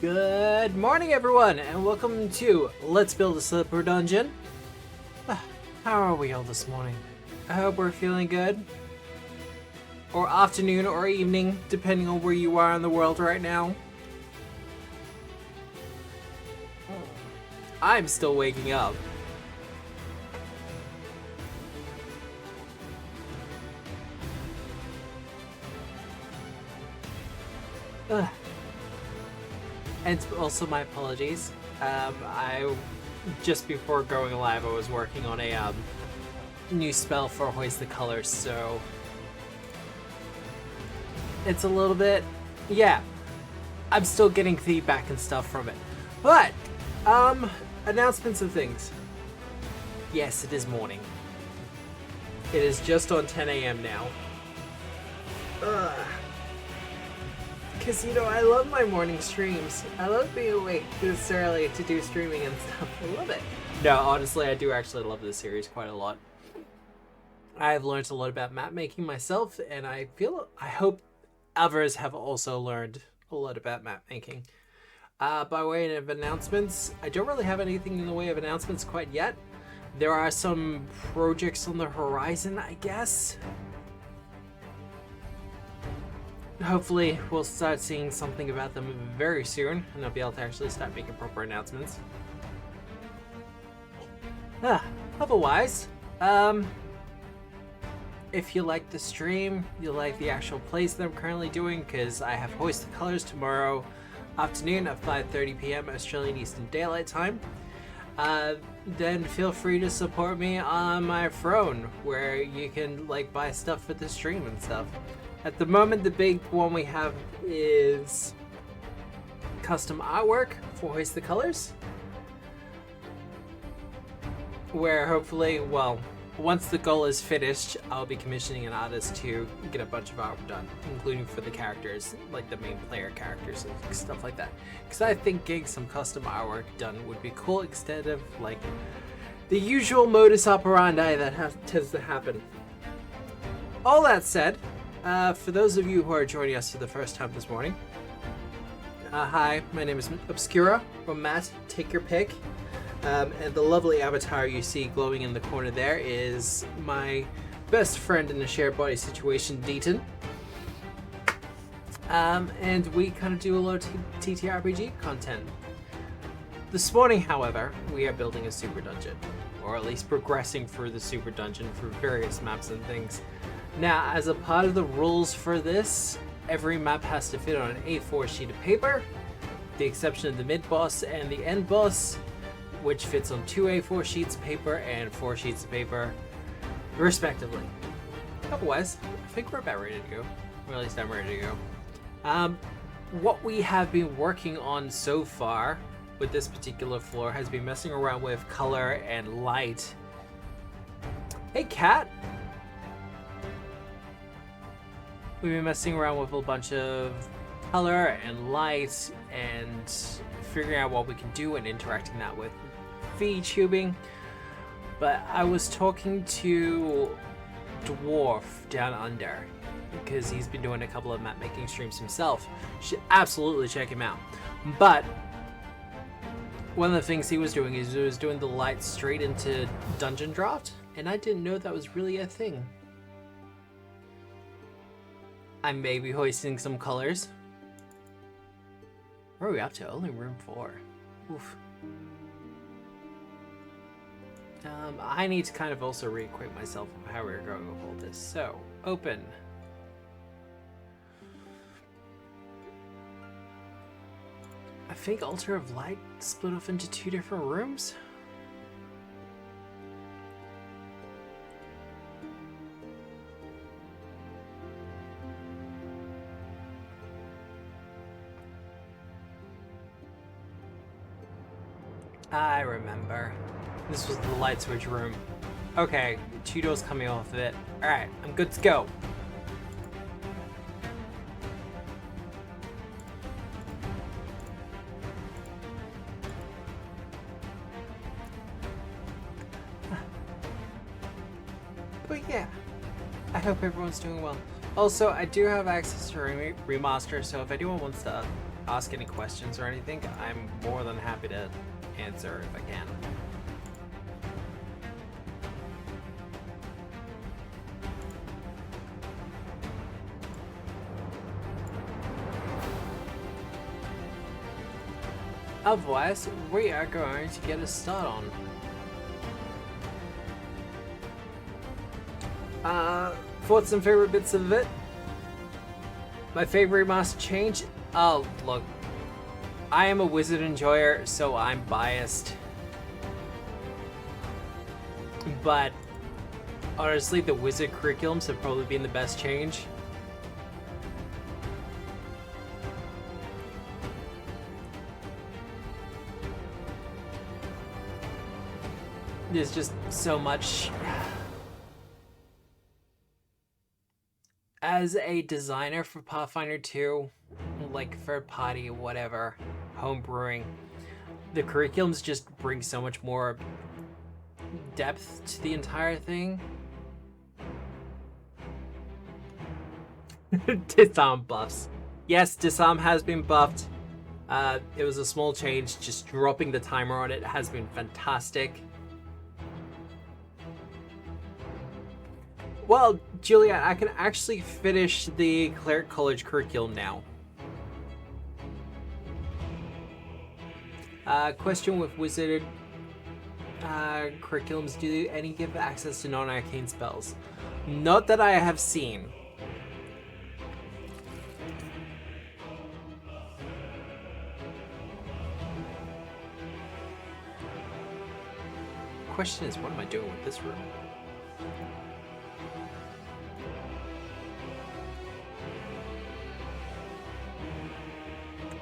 Good morning, everyone, and welcome to Let's Build a Superdungeon. How are we all this morning? I hope we're feeling good. Or afternoon or evening, depending on where you are in the world right now. I'm still waking up. And also my apologies. Just before going live, I was working on a new spell for Hoist the Colors, so it's a little bit, yeah. I'm still getting feedback and stuff from it, but announcements of things. Yes, it is morning. It is just on 10 a.m. now. Because, you know, I love my morning streams. I love being awake this early to do streaming and stuff. I love it. No, honestly, I do actually love this series quite a lot. I've learned a lot about map making myself, and I hope others have also learned a lot about map making. By way of announcements, I don't really have anything in the way of announcements quite yet. There are some projects on the horizon, I guess. Hopefully, we'll start seeing something about them very soon, and I'll be able to actually start making proper announcements. Otherwise, if you like the stream, you like the actual plays that I'm currently doing, because I have Hoist the Colors tomorrow afternoon at 5:30 p.m. Australian Eastern Daylight Time, then feel free to support me on my phone, where you can buy stuff for the stream and stuff. At the moment, the big one we have is custom artwork for Hoist the Colors, where hopefully, well, once the goal is finished, I'll be commissioning an artist to get a bunch of art done, including for the characters, like the main player characters and stuff like that. Because I think getting some custom artwork done would be cool instead of the usual modus operandi that tends to happen. All that said, for those of you who are joining us for the first time this morning, hi, my name is Obscura, or Matt, take your pick. And the lovely avatar you see glowing in the corner there is my best friend in a shared body situation, Deaton. And we kind of do a lot of TTRPG content. This morning, however, we are building a super dungeon, or at least progressing through the super dungeon for various maps and things. Now, as a part of the rules for this, every map has to fit on an A4 sheet of paper, with the exception of the mid-boss and the end boss, which fits on 2 A4 sheets of paper and 4 sheets of paper, respectively. Otherwise, I think we're about ready to go. Or at least I'm ready to go. What we have been working on so far with this particular floor has been messing around with color and light. Hey, cat! We've been messing around with a bunch of color and light and figuring out what we can do and interacting that with VTubing. But I was talking to Dwarf down under, because he's been doing a couple of map making streams himself. You should absolutely check him out. But one of the things he was doing is he was doing the light straight into Dungeondraft, and I didn't know that was really a thing. I may be hoisting some colors. Where are we up to? Only room 4. Oof. I need to kind of also reacquaint myself with how we're going with all this. So, open. I think Altar of Light split off into 2 different rooms? I remember. This was the light switch room. Okay, 2 doors coming off of it. Alright, I'm good to go. But yeah, I hope everyone's doing well. Also, I do have access to Remaster, so if anyone wants to ask any questions or anything, I'm more than happy to answer if I can. Otherwise, we are going to get a start on. Thoughts and favorite bits of it? My favorite master change? Oh, look. I am a wizard enjoyer, so I'm biased. But honestly, the wizard curriculums have probably been the best change. There's just so much. As a designer for Pathfinder 2, like third party, whatever, homebrewing, the curriculums just bring so much more depth to the entire thing. Disarm buffs. Yes, disarm has been buffed. It was a small change. Just dropping the timer on it has been fantastic. Well, Juliet, I can actually finish the Cleric College curriculum now. Question with Wizard curriculums, do any give access to non-arcane spells? Not that I have seen. Question is, what am I doing with this room?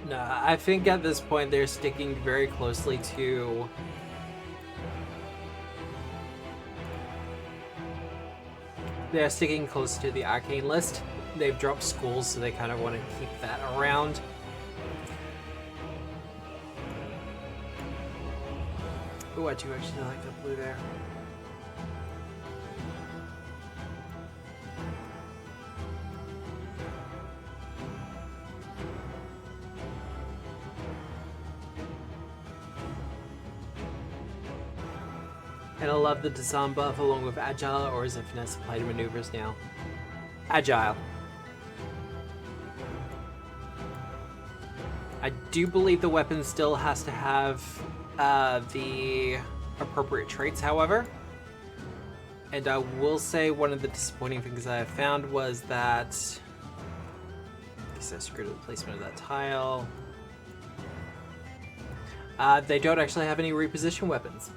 No, I think at this point they're sticking very closely to the arcane list. They've dropped schools, so they kind of want to keep that around. Oh, I do actually like that blue there. And I love the disarm buff along with agile, or is it finesse applied to maneuvers now? Agile. I do believe the weapon still has to have the appropriate traits, however. And I will say one of the disappointing things I have found was that I guess I screwed with the placement of that tile. They don't actually have any reposition weapons.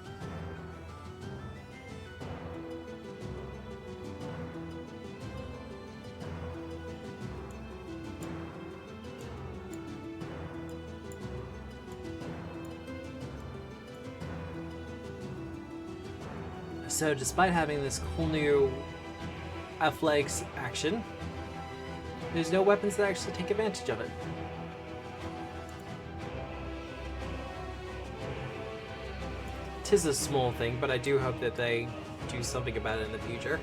So despite having this whole new athletics action, there's no weapons that actually take advantage of it. Tis a small thing, but I do hope that they do something about it in the future.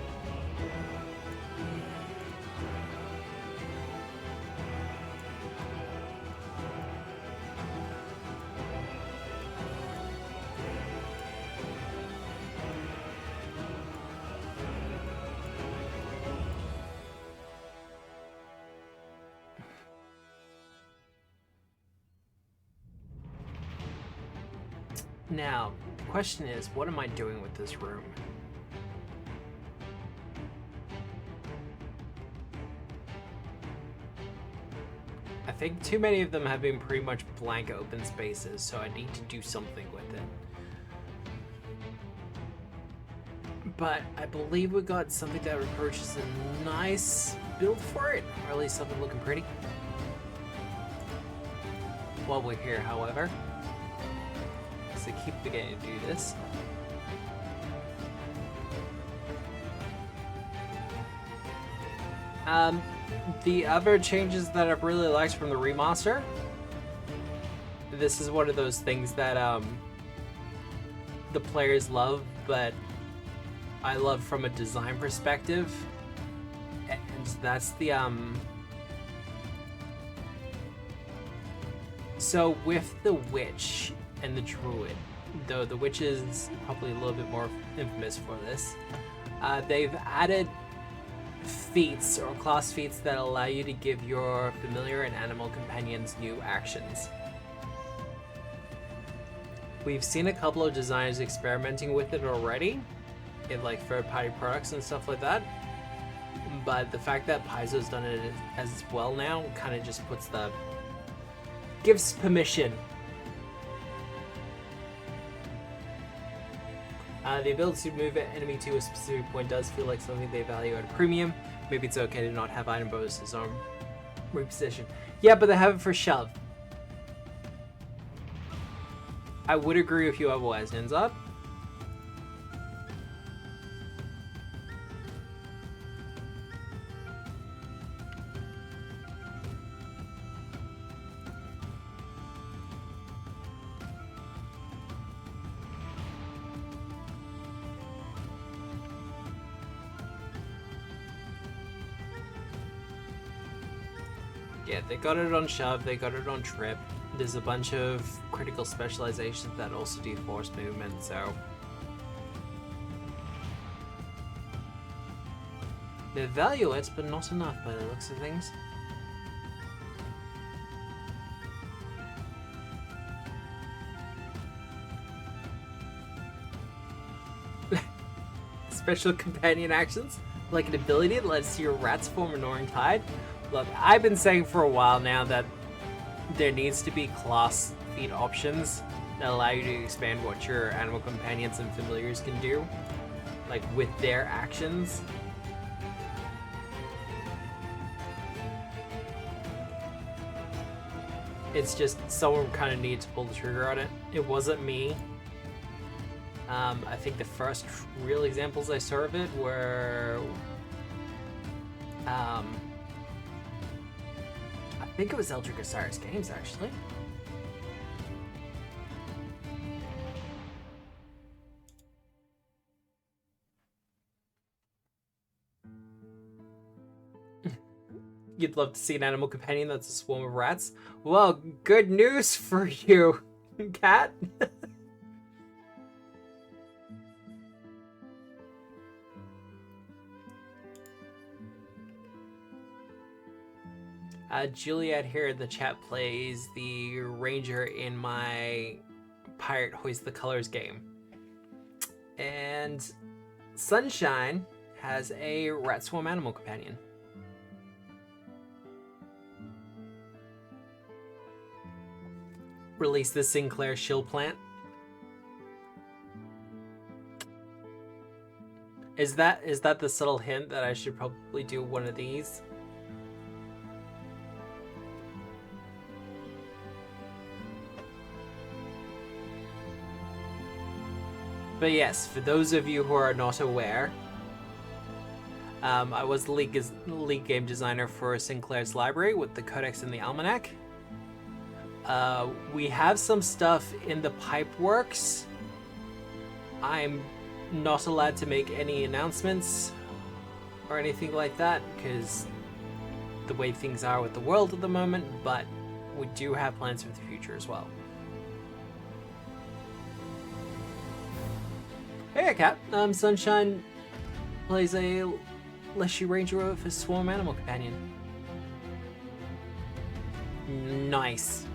Now, the question is, what am I doing with this room? I think too many of them have been pretty much blank open spaces, so I need to do something with it. But I believe we got something that approaches a nice build for it, or at least something looking pretty. While we're here, however, to keep beginning to do this. The other changes that I've really liked from the remaster, this is one of those things that the players love, but I love from a design perspective, and that's the So with the witch and the druid, though the witch is probably a little bit more infamous for this, they've added feats or class feats that allow you to give your familiar and animal companions new actions. We've seen a couple of designers experimenting with it already in like third-party products and stuff like that, but the fact that Paizo's done it as well now kind of just gives permission. The ability to move an enemy to a specific point does feel like something they value at a premium. Maybe it's okay to not have item bonuses on reposition. Yeah, but they have it for shove. I would agree with you otherwise, hands up. Yeah, they got it on shove, they got it on trip. There's a bunch of critical specializations that also do force movement, so they value it, but not enough by the looks of things. Special companion actions, like an ability that lets your rats form an orange tide. Look, I've been saying for a while now that there needs to be class feat options that allow you to expand what your animal companions and familiars can do, like with their actions. It's just someone kind of needs to pull the trigger on it. It wasn't me. I think the first real examples I saw of it were I think it was Eldrick Osiris Games, actually. You'd love to see an animal companion that's a swarm of rats? Well, good news for you, cat. Juliet here in the chat plays the ranger in my Pirate Hoist the Colors game. And Sunshine has a rat swarm animal companion. Release the Sinclair shield plant. Is that the subtle hint that I should probably do one of these? But yes, for those of you who are not aware, I was the lead game designer for Sinclair's library with the Codex and the Almanac. We have some stuff in the pipe works. I'm not allowed to make any announcements or anything like that because the way things are with the world at the moment, but we do have plans for the future as well. Hey, cat. Sunshine plays a Leshy Ranger with a swarm animal companion. Nice.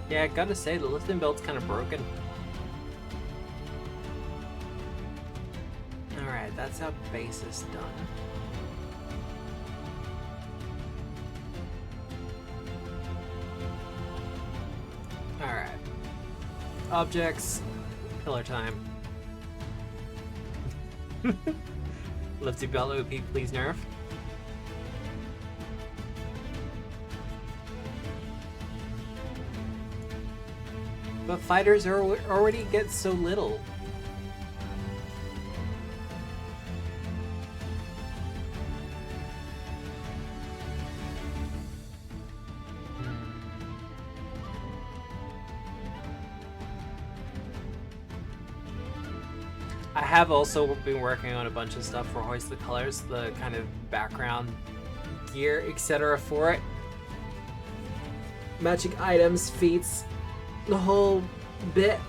Yeah, I gotta say, the lifting belt's kind of broken. Alright, that's how base is done. Alright. Objects. Pillar time. Lifting belt OP, please nerf. But fighters are already get so little. I have also been working on a bunch of stuff for Hoist the Colors, the kind of background gear, etc. for it. Magic items, feats, the whole bit.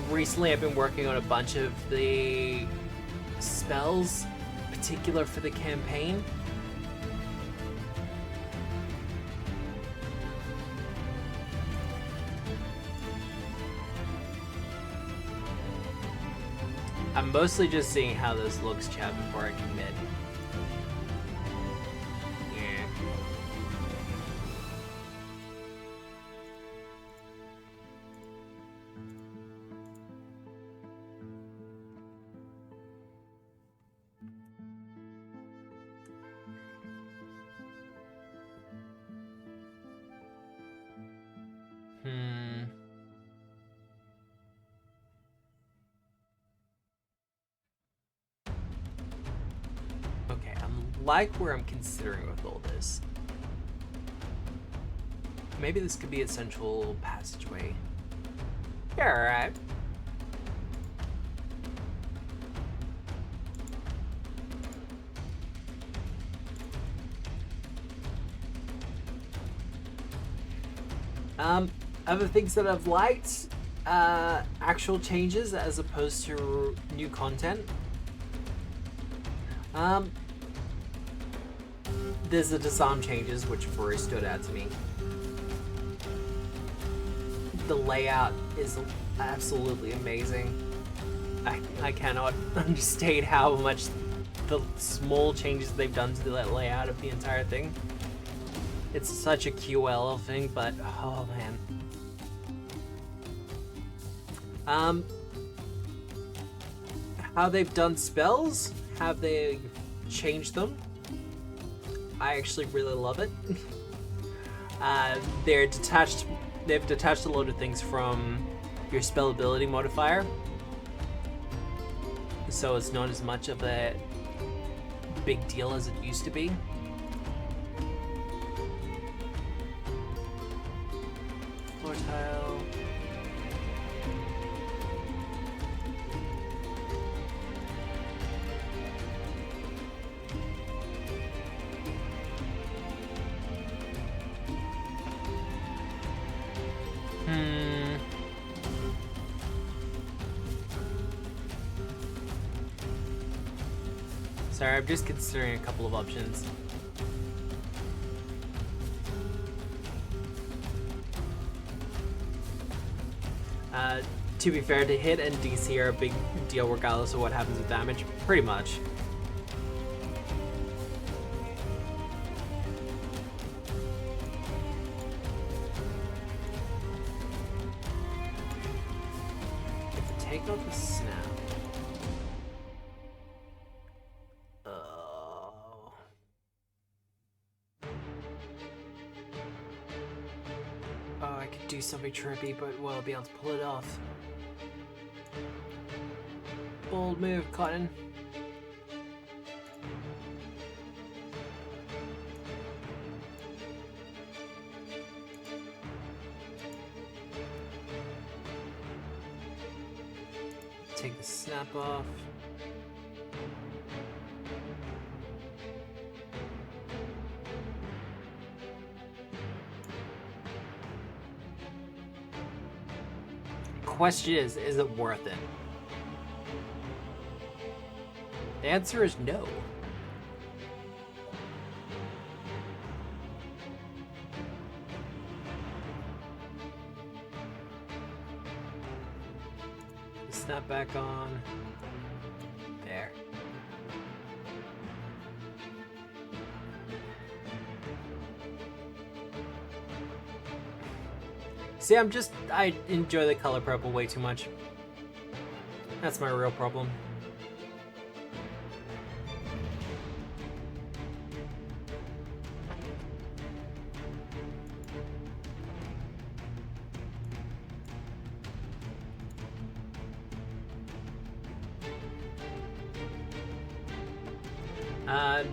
Recently I've been working on a bunch of the spells, particular for the campaign. I'm mostly just seeing how this looks, chat, before I commit. Yeah. Okay, I'm like where I'm considering with all this. Maybe this could be a central passageway. Yeah, alright. Other things that I've liked, actual changes as opposed to new content. There's the disarm changes, which very stood out to me. The layout is absolutely amazing. I cannot understate how much the small changes they've done to the layout of the entire thing. It's such a QL thing, but oh man. How they've done spells, have they changed them? I actually really love it. They've detached a load of things from your spell ability modifier, so it's not as much of a big deal as it used to be. Floor tile. Sorry, I'm just considering a couple of options. To be fair, to hit and DC are a big deal regardless of what happens with damage, pretty much. If I take off the snap. I could do something trippy, but will I be able to pull it off? Bold move, Cotton. Take the snap off. Question is it worth it? The answer is no. Snap back on. There. See, I enjoy the color purple way too much. That's my real problem.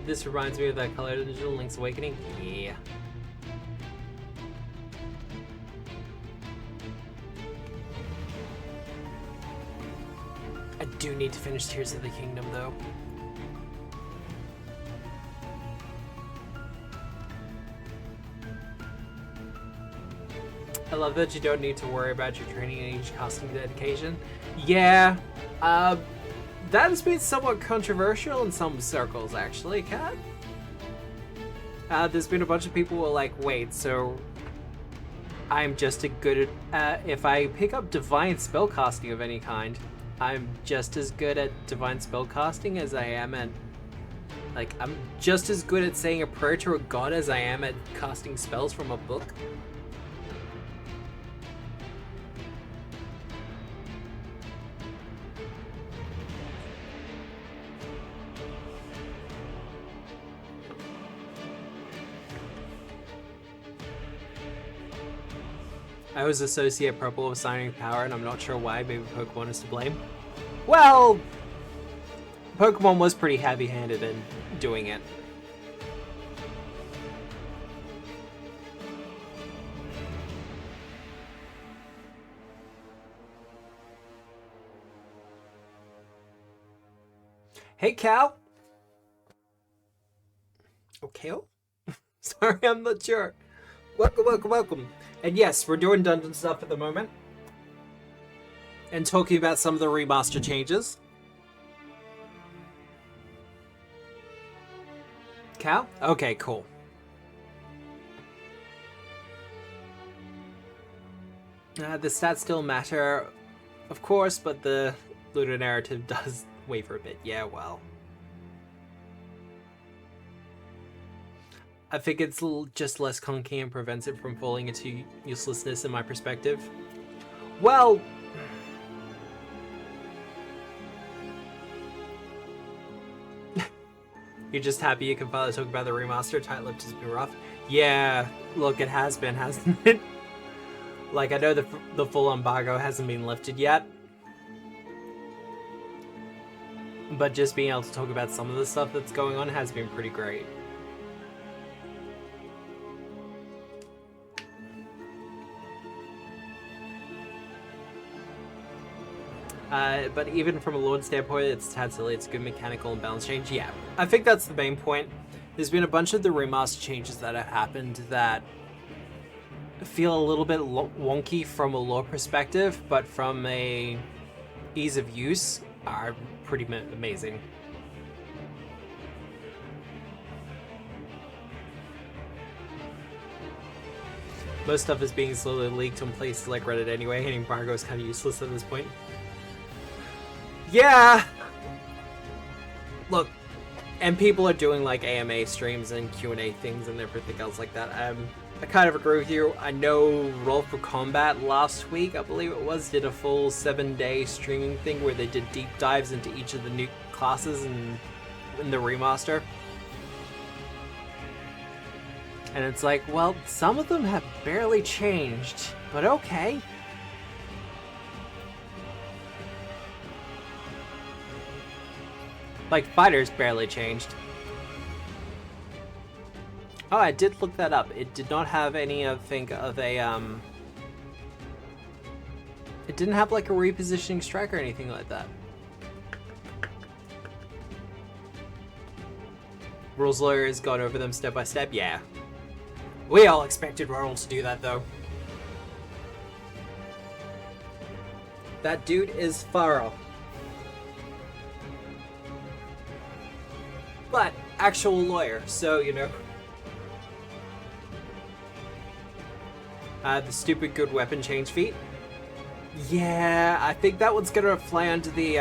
This reminds me of that Kaleidoscope Link's Awakening. Yeah. do need to finish Tears of the Kingdom, though. I love that you don't need to worry about your training and each casting dedication. Yeah, that has been somewhat controversial in some circles, actually, Kat. There's been a bunch of people who are like, wait, so I'm just as good at, if I pick up divine spellcasting of any kind, I'm just as good at divine spellcasting as I am at, like, I'm just as good at saying a prayer to a god as I am at casting spells from a book. I always associate purple with signing power, and I'm not sure why. Maybe Pokemon is to blame. Well, Pokemon was pretty heavy-handed in doing it. Hey, Cal. Oh, Kale? Sorry, I'm not sure. Welcome, welcome, welcome. And yes, we're doing dungeon stuff at the moment. And talking about some of the remaster changes. Cal? Okay, cool. The stats still matter, of course, but the lunar narrative does waver a bit. Yeah, well. I think it's just less clunky and prevents it from falling into uselessness in my perspective. Well, you're just happy you can finally talk about the remaster. Tight-lipped has been rough. Yeah, look, it has been, hasn't it? Like, I know the full embargo hasn't been lifted yet, but just being able to talk about some of the stuff that's going on has been pretty great. But even from a Lord standpoint, it's tad silly. It's a good mechanical and balance change. Yeah, I think that's the main point. There's been a bunch of the remaster changes that have happened that feel a little bit wonky from a lore perspective, but from a ease of use are pretty amazing. Most stuff is being slowly leaked on places like Reddit anyway, and embargo is kind of useless at this point. Yeah! Look, and people are doing like AMA streams and Q&A things and everything else like that. I kind of agree with you. I know Roll for Combat last week, I believe it was, did a full 7-day streaming thing where they did deep dives into each of the new classes in the remaster. And it's like, well, some of them have barely changed, but okay. Like, fighters barely changed. Oh, I did look that up. It did not have any, I think, of a, it didn't have, like, a repositioning strike or anything like that. Rules Lawyer has gone over them step by step. Yeah. We all expected Ronald to do that, though. That dude is thorough. But, actual lawyer, so, you know. The stupid good weapon change feat. Yeah, I think that one's gonna fly under the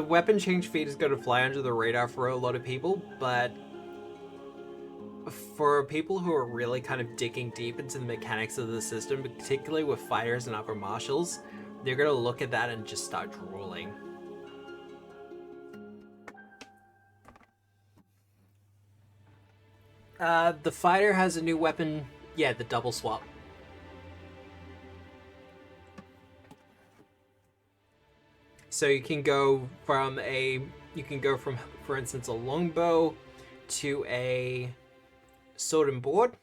weapon change feat is gonna fly under the radar for a lot of people, but for people who are really kind of digging deep into the mechanics of the system, particularly with fighters and upper marshals, they're gonna look at that and just start drooling. The fighter has a new weapon. Yeah, the double swap. So you can go from, for instance, a longbow to a sword and board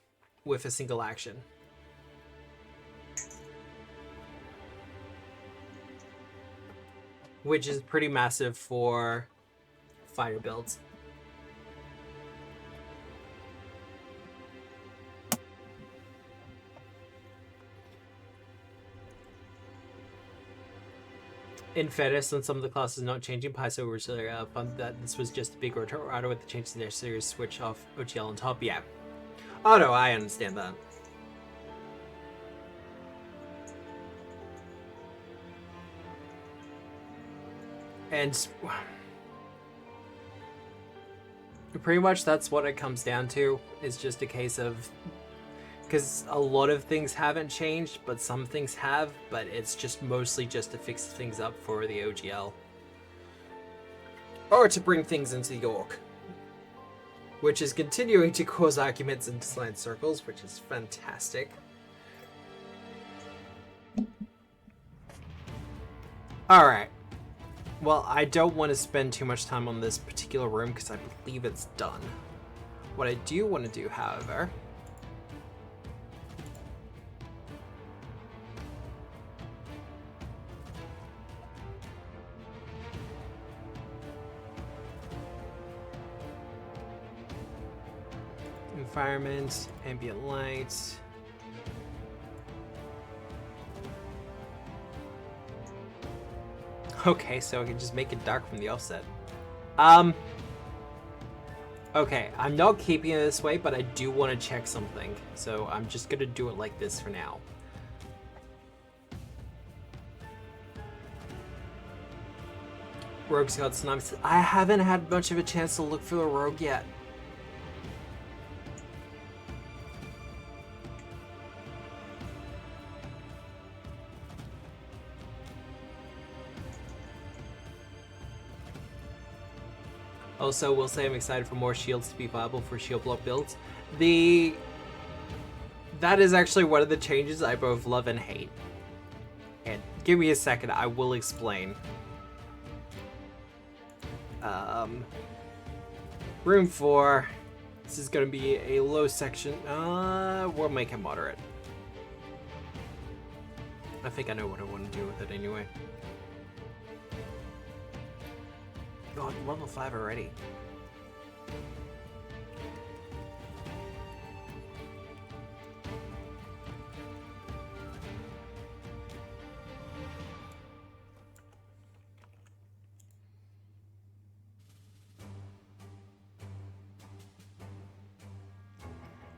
with a single action. which is pretty massive for fighter builds. In fairness, on some of the classes not changing, Paizo originally found that this was just a big auto with the changes in their series switch off OGL on top. Yeah. Oh no, I understand that. And pretty much that's what it comes down to. It's just a case of, because a lot of things haven't changed, but some things have, but it's just mostly just to fix things up for the OGL. Or to bring things into the orc. Which is continuing to cause arguments in design circles, which is fantastic. Alright. Well, I don't want to spend too much time on this particular room because I believe it's done. What I do want to do, however, environment, ambient light. Okay, so I can just make it dark from the offset. Okay, I'm not keeping it this way, but I do want to check something. So I'm just gonna do it like this for now. Rogue's got snipes. I haven't had much of a chance to look for the rogue yet. Also, we'll say I'm excited for more shields to be viable for shield block builds. That is actually one of the changes I both love and hate. And give me a second, I will explain. Room 4. This is going to be a low section. We'll make it moderate. I think I know what I want to do with it anyway. God, level 5 already.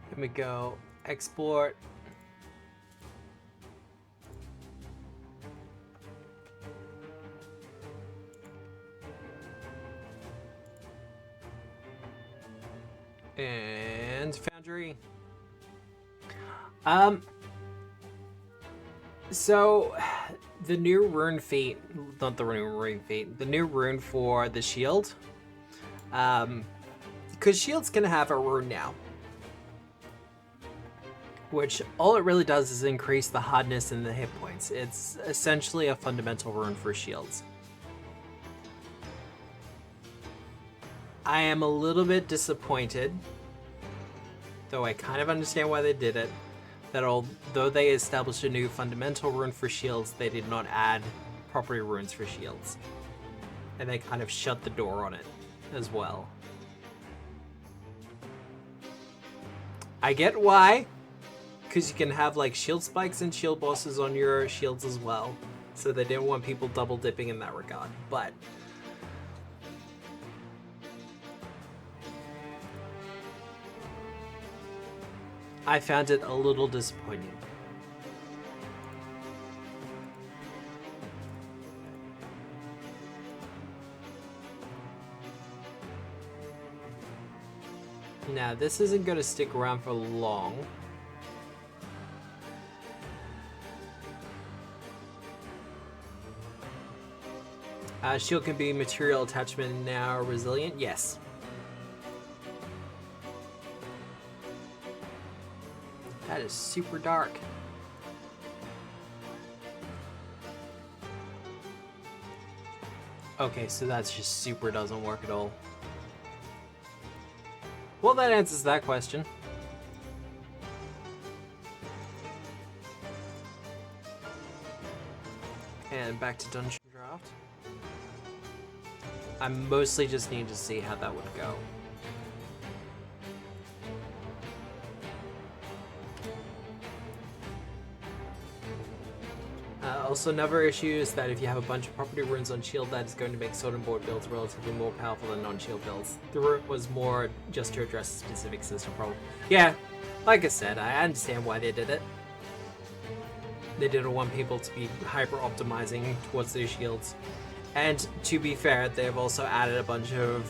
Let me go export. And Foundry. So the new rune feat, not the new rune feat, the new rune for the shield. Because shield's gonna have a rune now. Which all it really does is increase the hardness and the hit points. It's essentially a fundamental rune for shields. I am a little bit disappointed, though I kind of understand why they did it, that although they established a new fundamental rune for shields, they did not add property runes for shields. And they kind of shut the door on it as well. I get why, because you can have like shield spikes and shield bosses on your shields as well, so they didn't want people double dipping in that regard, but I found it a little disappointing. Now, this isn't going to stick around for long. Shield can be material attachment now resilient? Yes. That is super dark. Okay, so that's just super doesn't work at all. Well, that answers that question. And back to Dungeondraft. I mostly just need to see how that would go. Also, another issue is that if you have a bunch of property runes on shield, that is going to make sword and board builds relatively more powerful than non-shield builds. The rune was more just to address a specific system problem. Yeah, like I said, I understand why they did it. They didn't want people to be hyper-optimizing towards their shields. And to be fair, they've also added a bunch of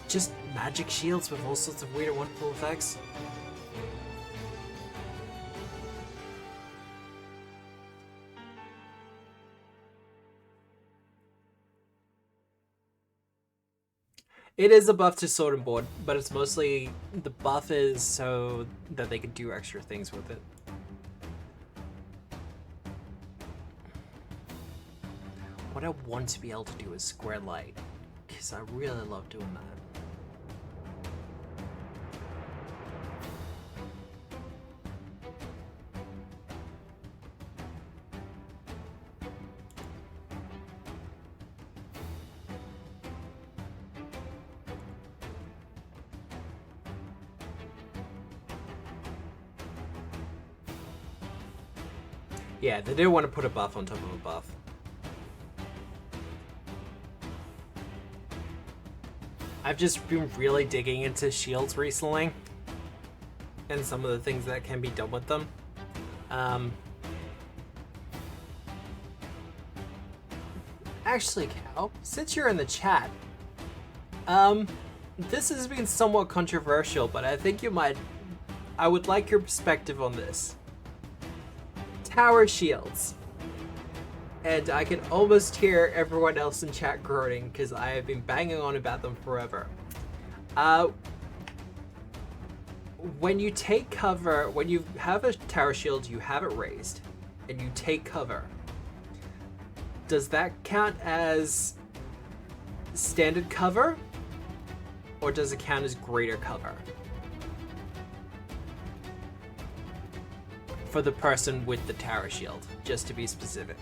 just magic shields with all sorts of weird and wonderful effects. It is a buff to sword and board, but it's mostly the buff is so that they can do extra things with it. What I want to be able to do is square light, because I really love doing that. Yeah, they didn't want to put a buff on top of a buff. I've just been really digging into shields recently, and some of the things that can be done with them. Actually, Cal, since you're in the chat, this has been somewhat controversial, but I think I would like your perspective on this. Tower shields. And I can almost hear everyone else in chat groaning because I have been banging on about them forever. When you take cover, when you have a tower shield, you have it raised, and you take cover, does that count as standard cover, or does it count as greater cover? For the person with the tower shield, just to be specific.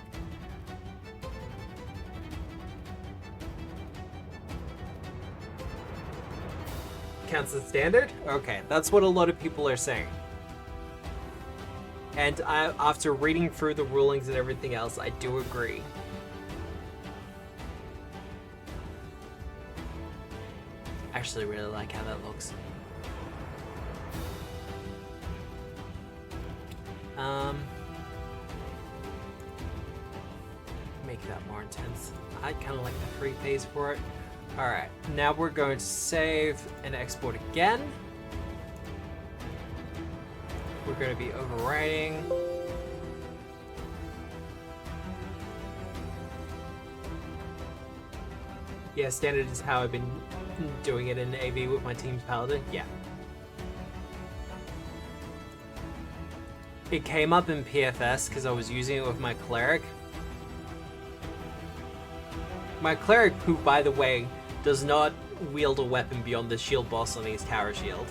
Counts as standard? Okay, that's what a lot of people are saying. And after reading through the rulings and everything else, I do agree. Actually really like how that looks. Make that more intense. I kind of like the 3 phase for it. Alright, now we're going to save and export again. We're going to be overwriting. Yeah, standard is how I've been doing it in AV with my team's paladin. Yeah. It came up in PFS because I was using it with my cleric. My cleric, who, by the way, does not wield a weapon beyond the shield boss on his tower shield.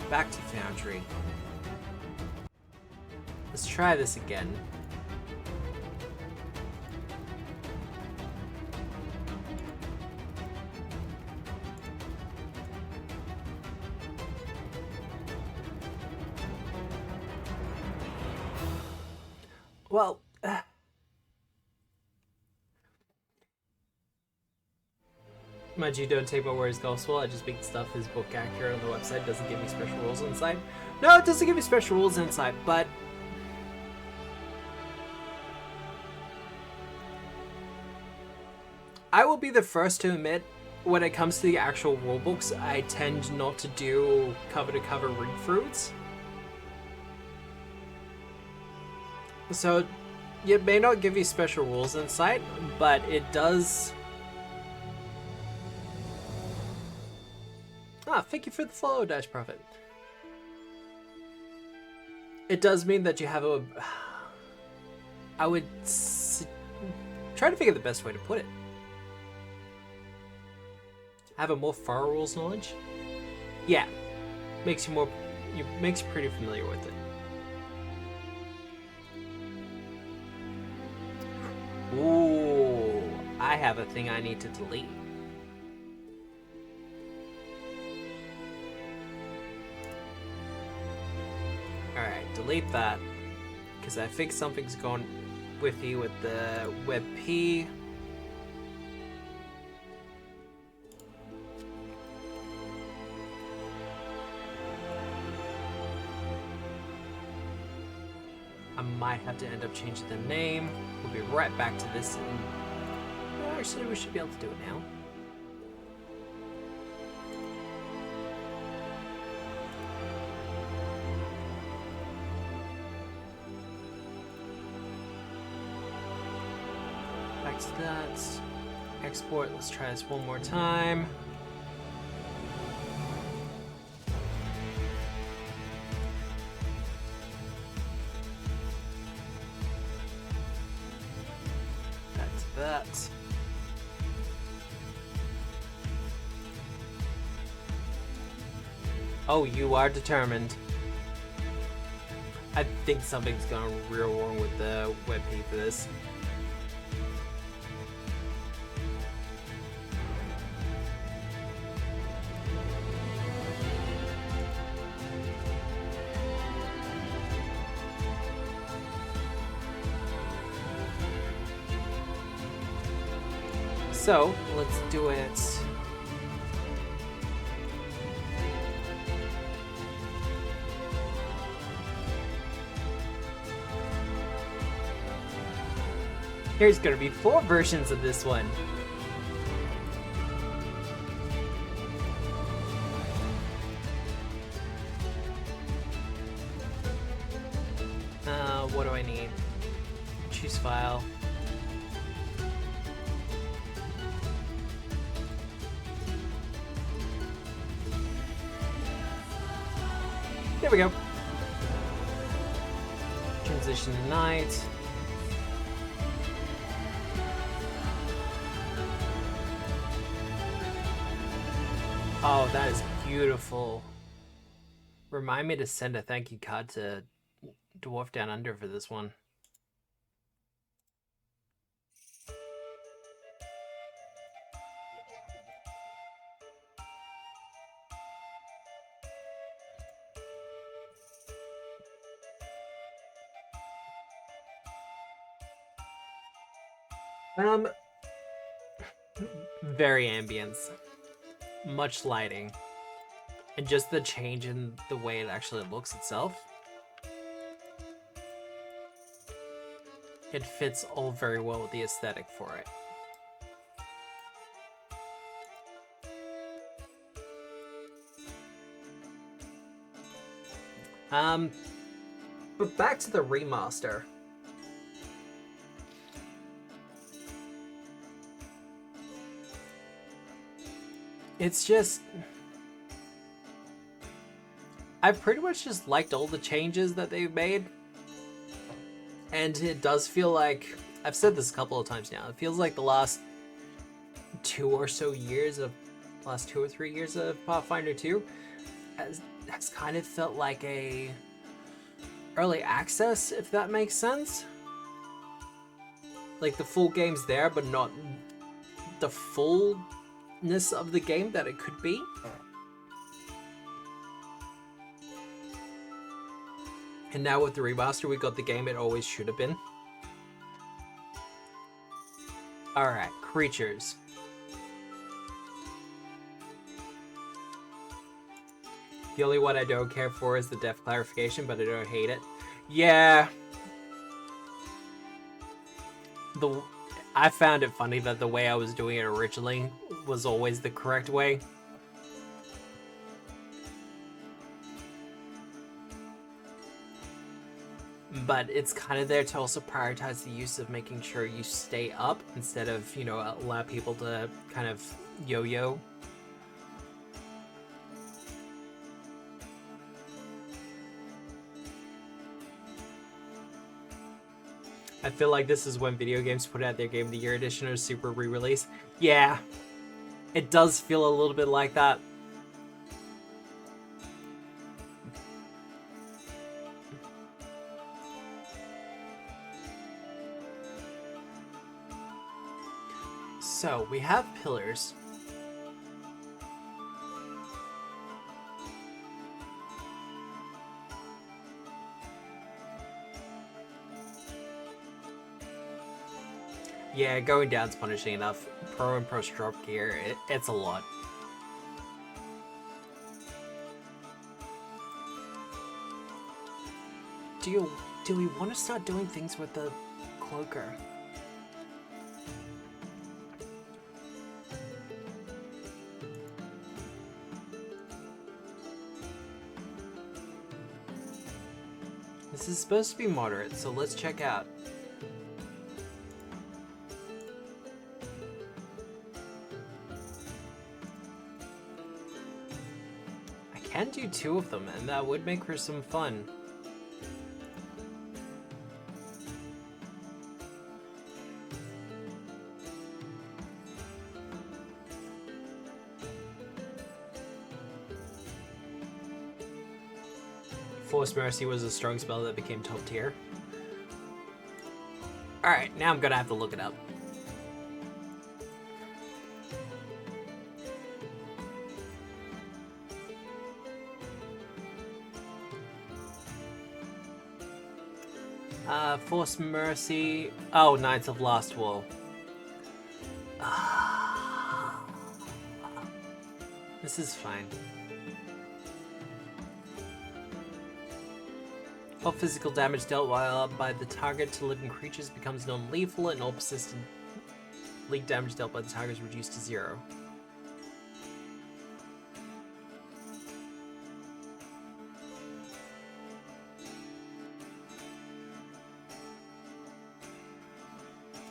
Back to Foundry. Let's try this again. Well, mind you, don't take my word as gospel. I just make stuff as book accurate on the website. It doesn't give me special rules inside. No, it doesn't give me special rules inside, but I will be the first to admit, when it comes to the actual rulebooks, I tend not to do cover-to-cover read-throughs. So, it may not give you special rules insight, but it does... Ah, thank you for the follow, Dash Prophet. It does mean that you have a... I would... try to figure the best way to put it. Have a more thorough rules knowledge? Yeah. Makes you more... makes you pretty familiar with it. Ooh, I have a thing I need to delete. Alright, delete that. Because I think something's going with you with the WebP. I might have to end up changing the name. We'll be right back to this. Actually, we should be able to do it now. Back to that. Export. Let's try this one more time. That. Oh, you are determined. I think something's gone real wrong with the WebP for this. So, let's do it. There's gonna be 4 versions of this one. What do I need? Choose file. There we go. Transition to night. Oh, that is beautiful. Remind me to send a thank you card to Dwarf Down Under for this one. Very ambience, much lighting, and just the change in the way it actually looks itself. It fits all very well with the aesthetic for it. But back to the remaster. It's just... I've pretty much just liked all the changes that they've made. And it does feel like... I've said this a couple of times now. It feels like the last 2 or 3 years of Pathfinder 2 has kind of felt like a early access, if that makes sense. Like the full game's there, but not the fullness of the game that it could be. And now with the remaster, we got the game it always should have been. Alright, creatures. The only one I don't care for is the death clarification, but I don't hate it. Yeah. I found it funny that the way I was doing it originally was always the correct way. But it's kind of there to also prioritize the use of making sure you stay up instead of, you know, allow people to kind of yo-yo. I feel like this is when video games put out their Game of the Year edition or super re-release. Yeah, it does feel a little bit like that. So, we have pillars. Yeah, going down's punishing enough. Pro and post drop gear, it's a lot. Do we want to start doing things with the cloaker? This is supposed to be moderate, so let's check out. I can do 2 of them, and that would make for some fun. Force Mercy was a strong spell that became top tier. Alright, now I'm gonna have to look it up. Force Mercy. Oh, Knights of Last Wall. This is fine. All physical damage dealt while by the target to living creatures becomes non-lethal, and all persistent league damage dealt by the target is reduced to 0.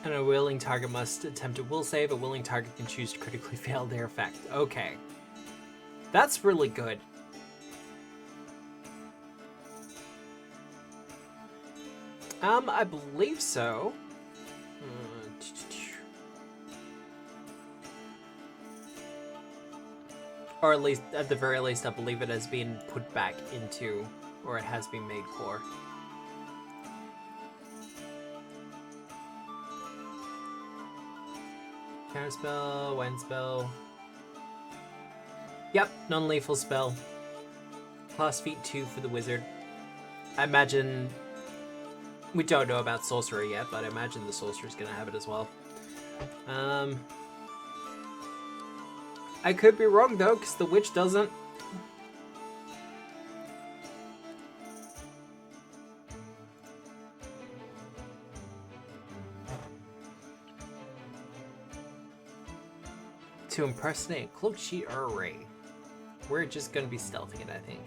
And a willing target must attempt a will save. A willing target can choose to critically fail their effect. Okay. That's really good. I believe so. Or at least, at the very least, I believe it has been put back into, or it has been made core. Counter spell, wind spell. Yep, non-lethal spell. Class feat 2 for the wizard. I imagine... We don't know about sorcerer yet, but I imagine the sorcerer's gonna have it as well. I could be wrong though, because the witch doesn't. To impersonate cloak sheet or array. We're just gonna be stealthing it, I think.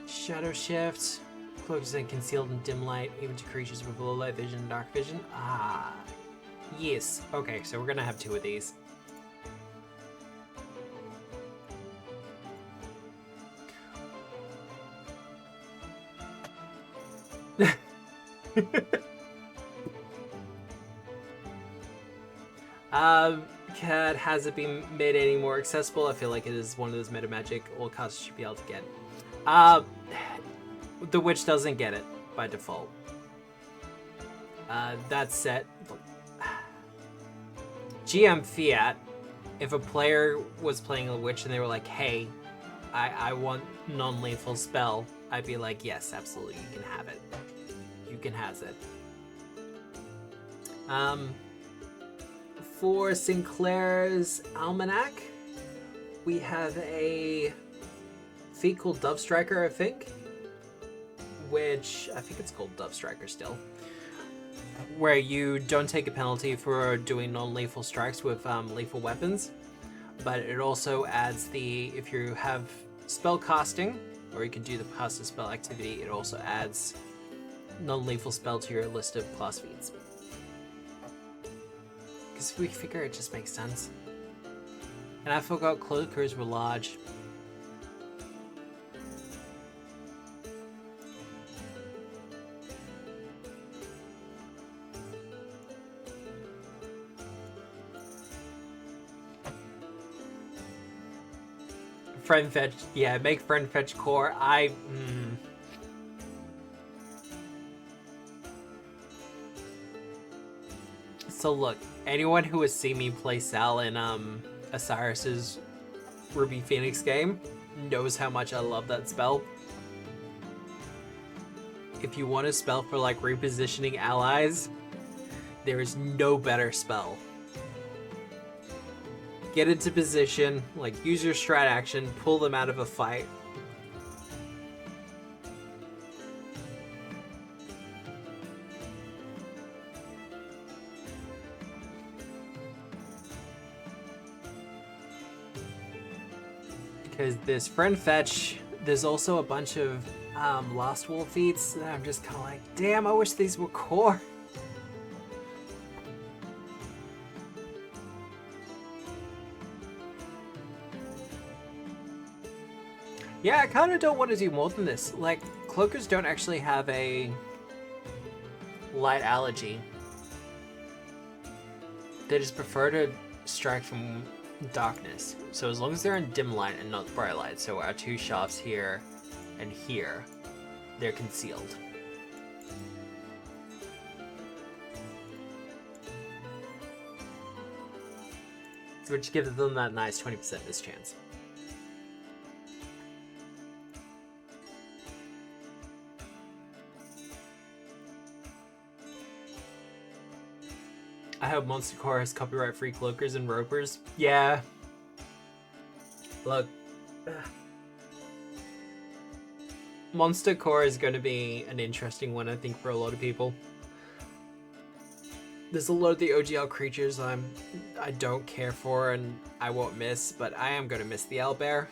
Shadow shift. Cloak is then concealed in dim light, even to creatures with low light vision and dark vision. Ah. Yes. Okay, so we're gonna have 2 of these. Has it been made any more accessible? I feel like it is one of those meta magic all casters should be able to get. The witch doesn't get it by default. That said, GM Fiat, if a player was playing a witch and they were like, hey, I want non-lethal spell, I'd be like, yes, absolutely, you can have it. You can have it. For Sinclair's Almanac, we have a feat called Dove Striker, I think. Which, I think it's called Dove Striker still. Where you don't take a penalty for doing non-lethal strikes with lethal weapons. But it also adds the, if you have spell casting, or you can do the cast a spell activity, it also adds non-lethal spell to your list of class feats. Because we figure it just makes sense. And I forgot cloakers were large. friend fetch. Yeah, make friend fetch core. So look, anyone who has seen me play Sal in Osiris's Ruby Phoenix game knows how much I love that spell. If you want a spell for like repositioning allies, there is no better spell. Get into position, like use your strat action, pull them out of a fight. Because this friend fetch, there's also a bunch of Lost Wolf feats that I'm just kind of like, damn, I wish these were core. Yeah, I kind of don't want to do more than this. Like, cloakers don't actually have a light allergy. They just prefer to strike from darkness. So as long as they're in dim light and not bright light, so our two shafts here and here, they're concealed. Which gives them that nice 20% mischance. I hope Monster Core has copyright-free cloakers and ropers. Yeah. Look. Monster Core is going to be an interesting one, I think, for a lot of people. There's a lot of the OGL creatures I don't care for and I won't miss, but I am going to miss the owlbear.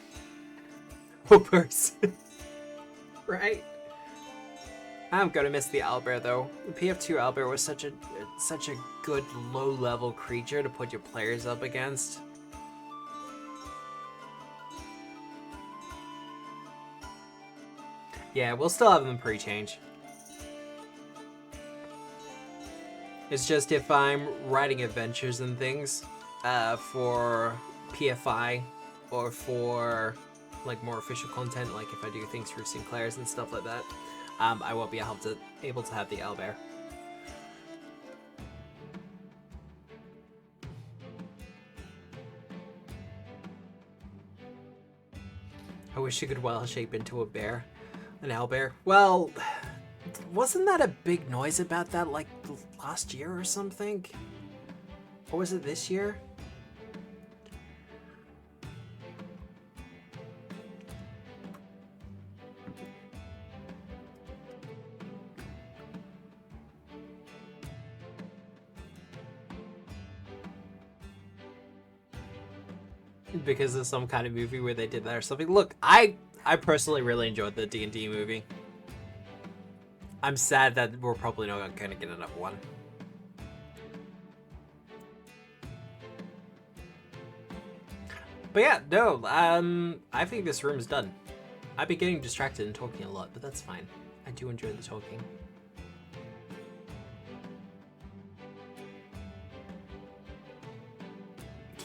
Hoopers. Right? I'm gonna miss the owlbear though. The PF2 owlbear was such a good low-level creature to put your players up against. Yeah, we'll still have them pre-change. It's just if I'm writing adventures and things for PFI or for like more official content, like if I do things for Sinclair's and stuff like that, I won't be able to have the owlbear. I wish you could wild shape into a bear, an owlbear. Well, wasn't that a big noise about that like last year or something? Or was it this year? Because of some kind of movie where they did that or something. Look, I personally really enjoyed the D&D movie. I'm sad that we're probably not going to get another one. But yeah, no, I think this room is done. I've been getting distracted and talking a lot, but that's fine. I do enjoy the talking.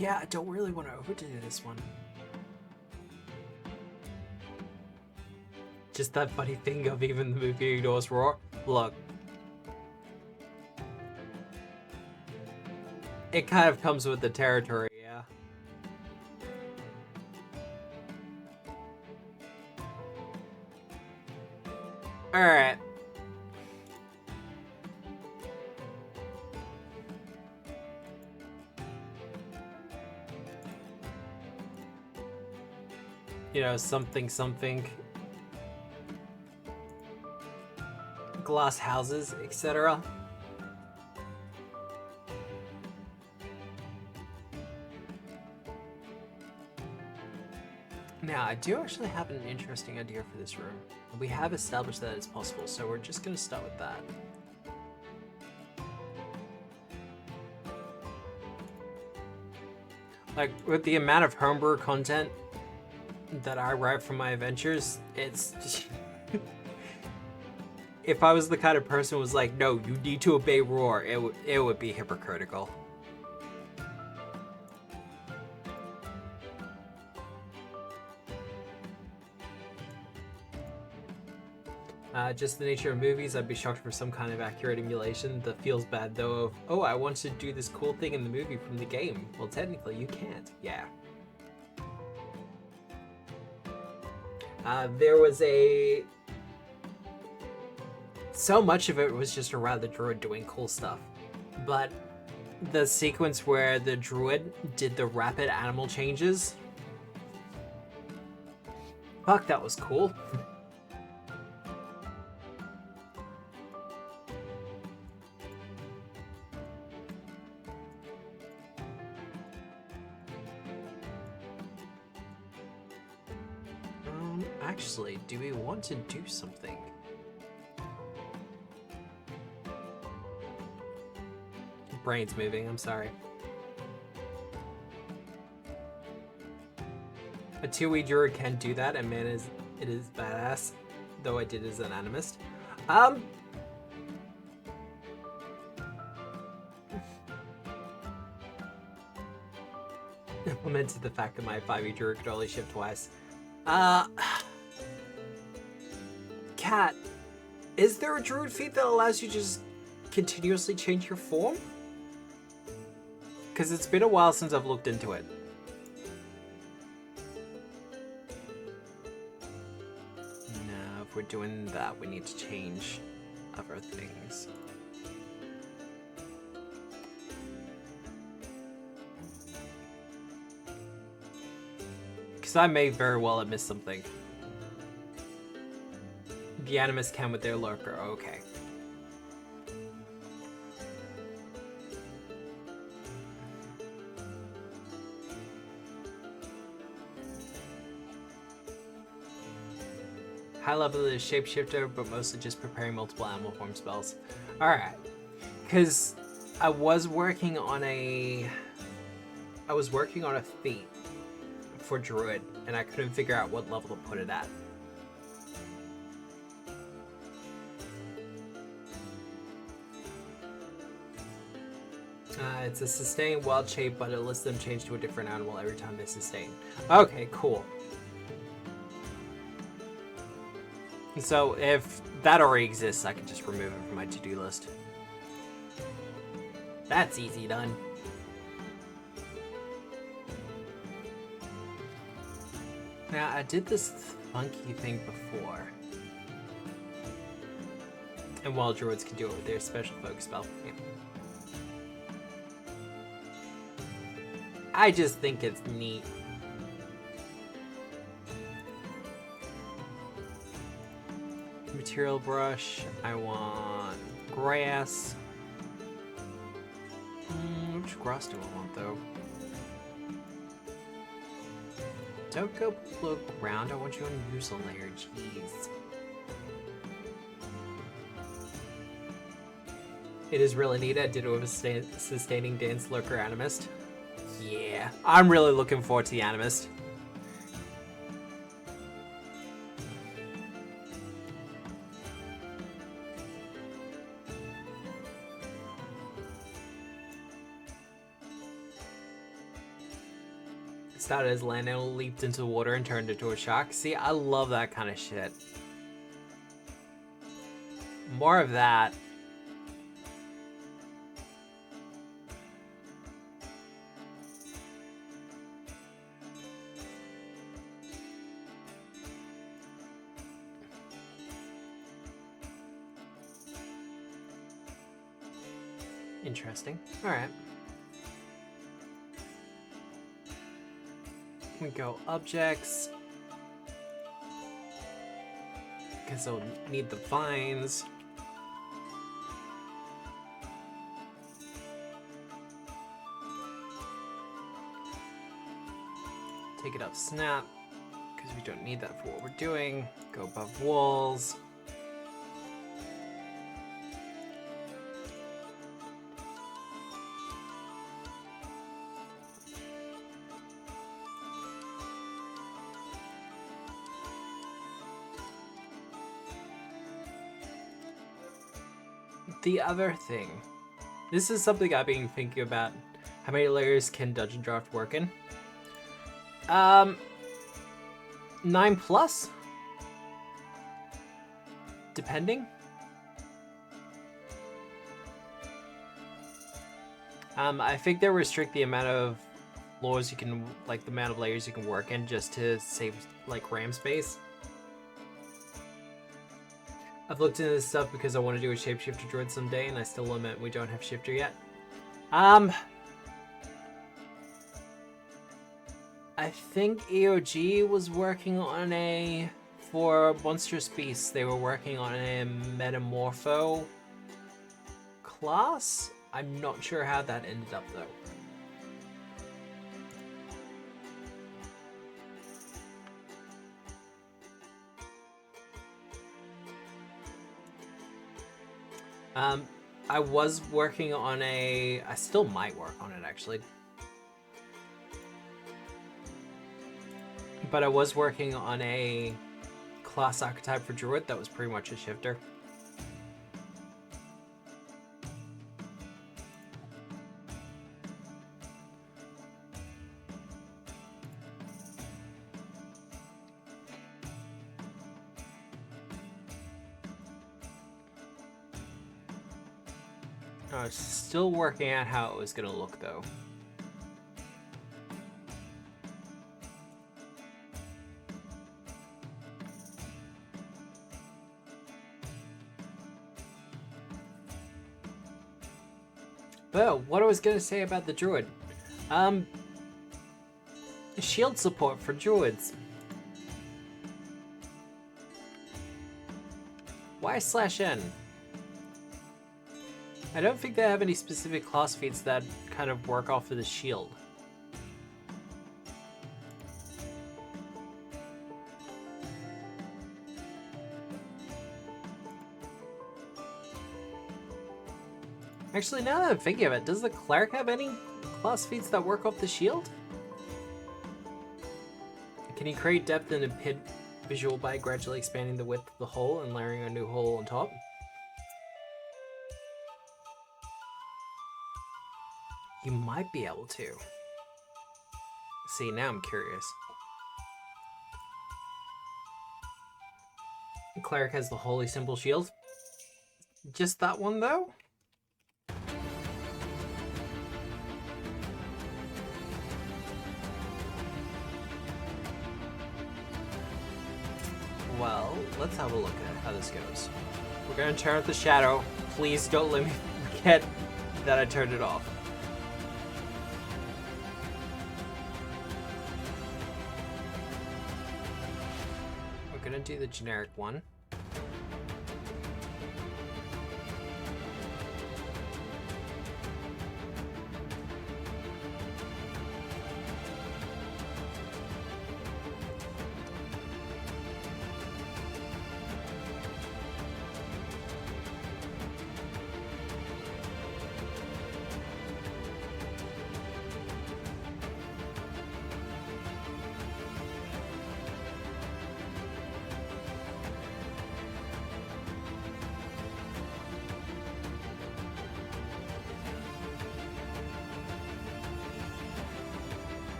Yeah, I don't really want to overdo this one. Just that funny thing of even the movie ignores roar. Look. It kind of comes with the territory, yeah. Alright. You know, something. Glass houses, etc. Now, I do actually have an interesting idea for this room. We have established that it's possible, so we're just going to start with that. Like, with the amount of homebrew content that I write from my adventures, it's... If I was the kind of person who was like, no, you need to obey roar, it would be hypocritical. Just the nature of movies, I'd be shocked for some kind of accurate emulation that feels bad though of, oh, I want to do this cool thing in the movie from the game. Well, technically you can't. Yeah. There was so much of it was just around the druid doing cool stuff. But the sequence where the druid did the rapid animal changes, fuck, that was cool. Actually, do we want to do something? Brain's moving, I'm sorry. A 2E druid can do that, and man, it is badass. Though I did as an animist. Implemented the fact that my 5E druid could only shift twice. Cat, is there a druid feat that allows you to just continuously change your form? Because it's been a while since I've looked into it. No, if we're doing that, we need to change other things. Because I may very well have missed something. The animus can with their lurker, okay. High level is shapeshifter, but mostly just preparing multiple animal form spells. Alright. Because I was working on a feat for druid, and I couldn't figure out what level to put it at. It's a sustained wild shape, but it lets them change to a different animal every time they sustain. Okay, cool. So if that already exists, I can just remove it from my to-do list. That's easy done. Now, I did this funky thing before. And wild druids can do it with their special focus spell. Yeah. I just think it's neat. Material brush. I want grass. Which grass do I want though? Don't go below ground. I want you on user layer. Jeez. It is really neat. I did it with a sustaining dance lurker animist. Yeah, I'm really looking forward to the animist. Started as land animal, leaped into the water and turned into a shark. See, I love that kind of shit. More of that. Interesting. All right. We go objects. Because they'll need the vines. Take it up snap. Because we don't need that for what we're doing. Go above walls. The other thing, this is something I've been thinking about. How many layers can Dungeondraft work in? 9+. depending. I think they restrict the amount of floors you can, like the amount of layers you can work in, just to save like RAM space. I've looked into this stuff because I want to do a shapeshifter droid someday, and I still lament we don't have shifter yet. I think EOG was working on a, for Monstrous Beasts, they were working on a Metamorpho class. I'm not sure how that ended up though. I was working on a, I still might work on it actually. But I was working on a class archetype for Druid that was pretty much a shifter. I was still working out how it was going to look though. But what I was going to say about the Druid. Shield support for Druids. Y/N? I don't think they have any specific class feats that kind of work off of the shield. Actually, now that I'm thinking of it, does the cleric have any class feats that work off the shield? Can he create depth and impede visual by gradually expanding the width of the hole and layering a new hole on top? You might be able to. See, now I'm curious. The cleric has the holy symbol shield. Just that one though? Well, let's have a look at how this goes. We're gonna turn off the shadow. Please don't let me forget that I turned it off. We're gonna do the generic one.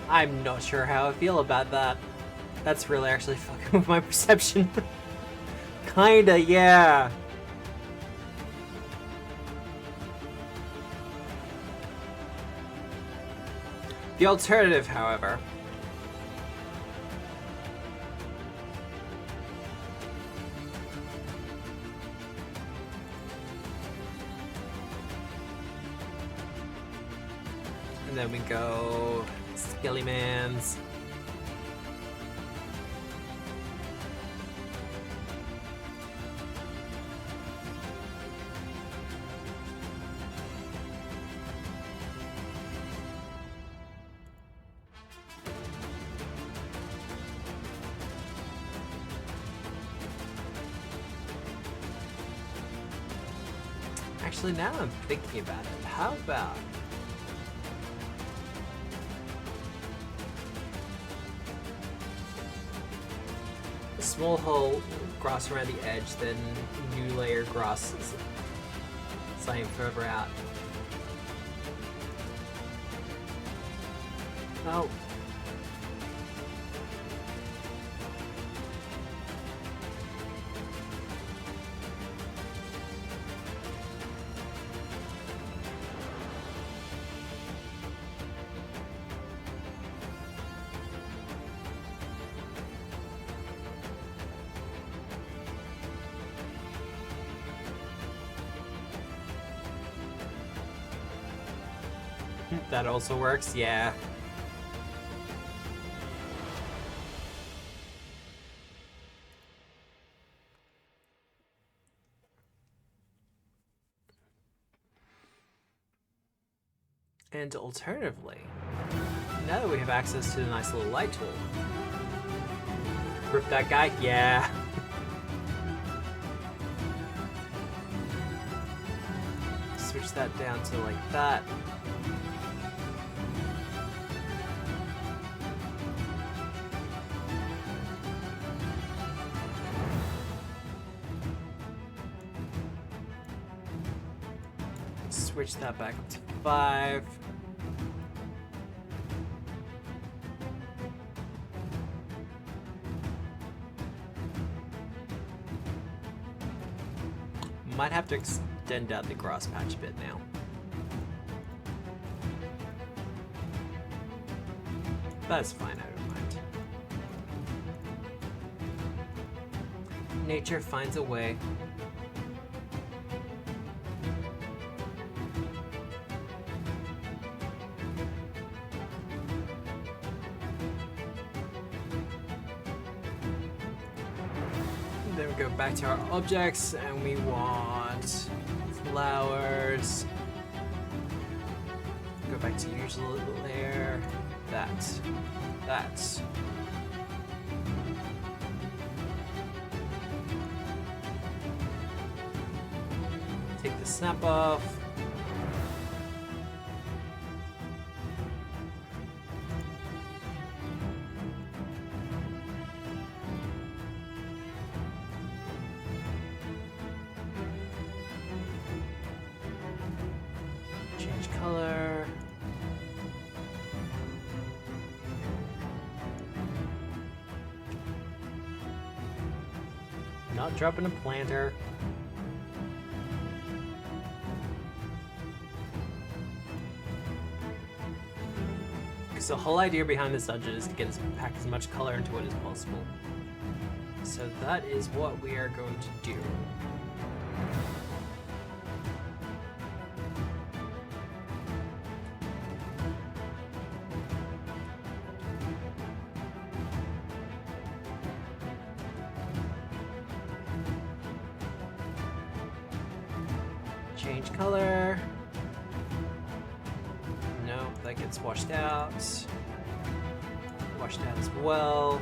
I'm not sure how I feel about that. That's really actually fucking with my perception. Kinda, yeah. The alternative, however, and then we go Skilly Mans. Actually, now I'm thinking about it. How about a small hole, grass around the edge, then new layer grass slightly further out. Oh. That also works, yeah. And alternatively, now that we have access to the nice little light tool, rip that guy, yeah. Switch that down to like that. Switch that back up to 5. Might have to extend out the grass patch a bit now. That's fine, I don't mind. Nature finds a way. Then we go back to our objects and we want flowers. Go back to usual layer. That. Take the snap off. Change color. Not dropping a planter. Because the whole idea behind this dungeon is to pack as much color into it as possible. So that is what we are going to do. Change color. No, that gets washed out. Washed out as well.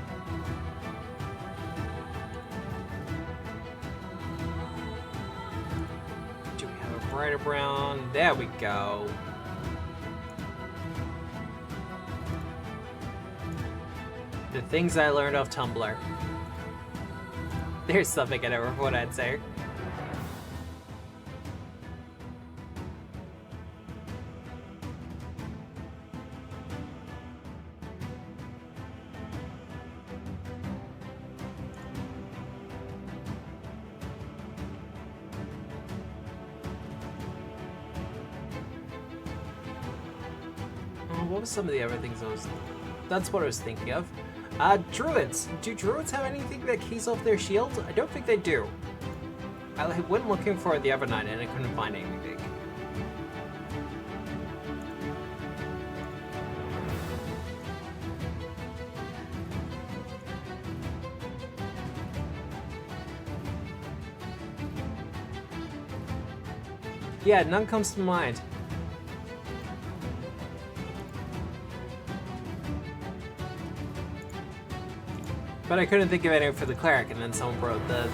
Do we have a brighter brown? There we go. The things I learned off Tumblr. There's something I never thought I'd say. What was some of the other things that's what I was thinking of. Druids. Do druids have anything that keys off their shield? I don't think they do. I went looking for it the other night and I couldn't find anything. Yeah, none comes to mind. But I couldn't think of anything for the cleric, and then someone brought the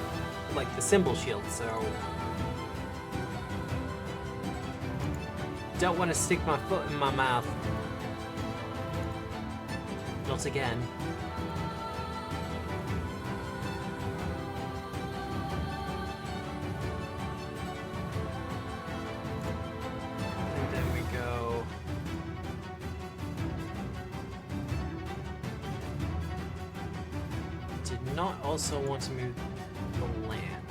symbol shield, so... Don't want to stick my foot in my mouth. Not again. And then we go... not also want to move the land?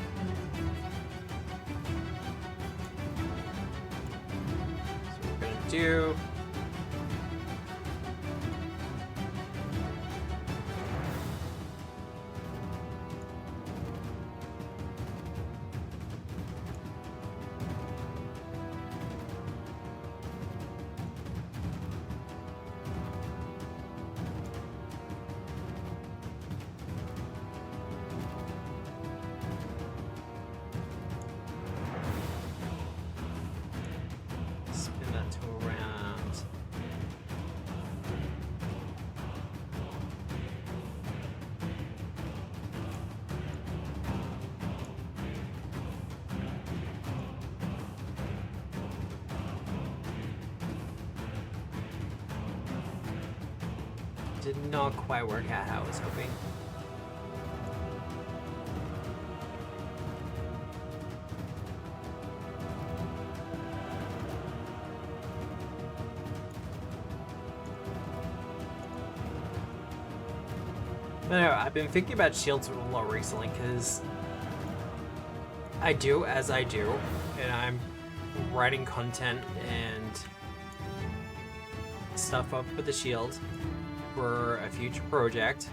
So we're gonna do. Spin that to around. Did not quite work out how I was hoping. No, I've been thinking about shields a lot recently because I do as I do, and I'm writing content and stuff up for the shield for a future project.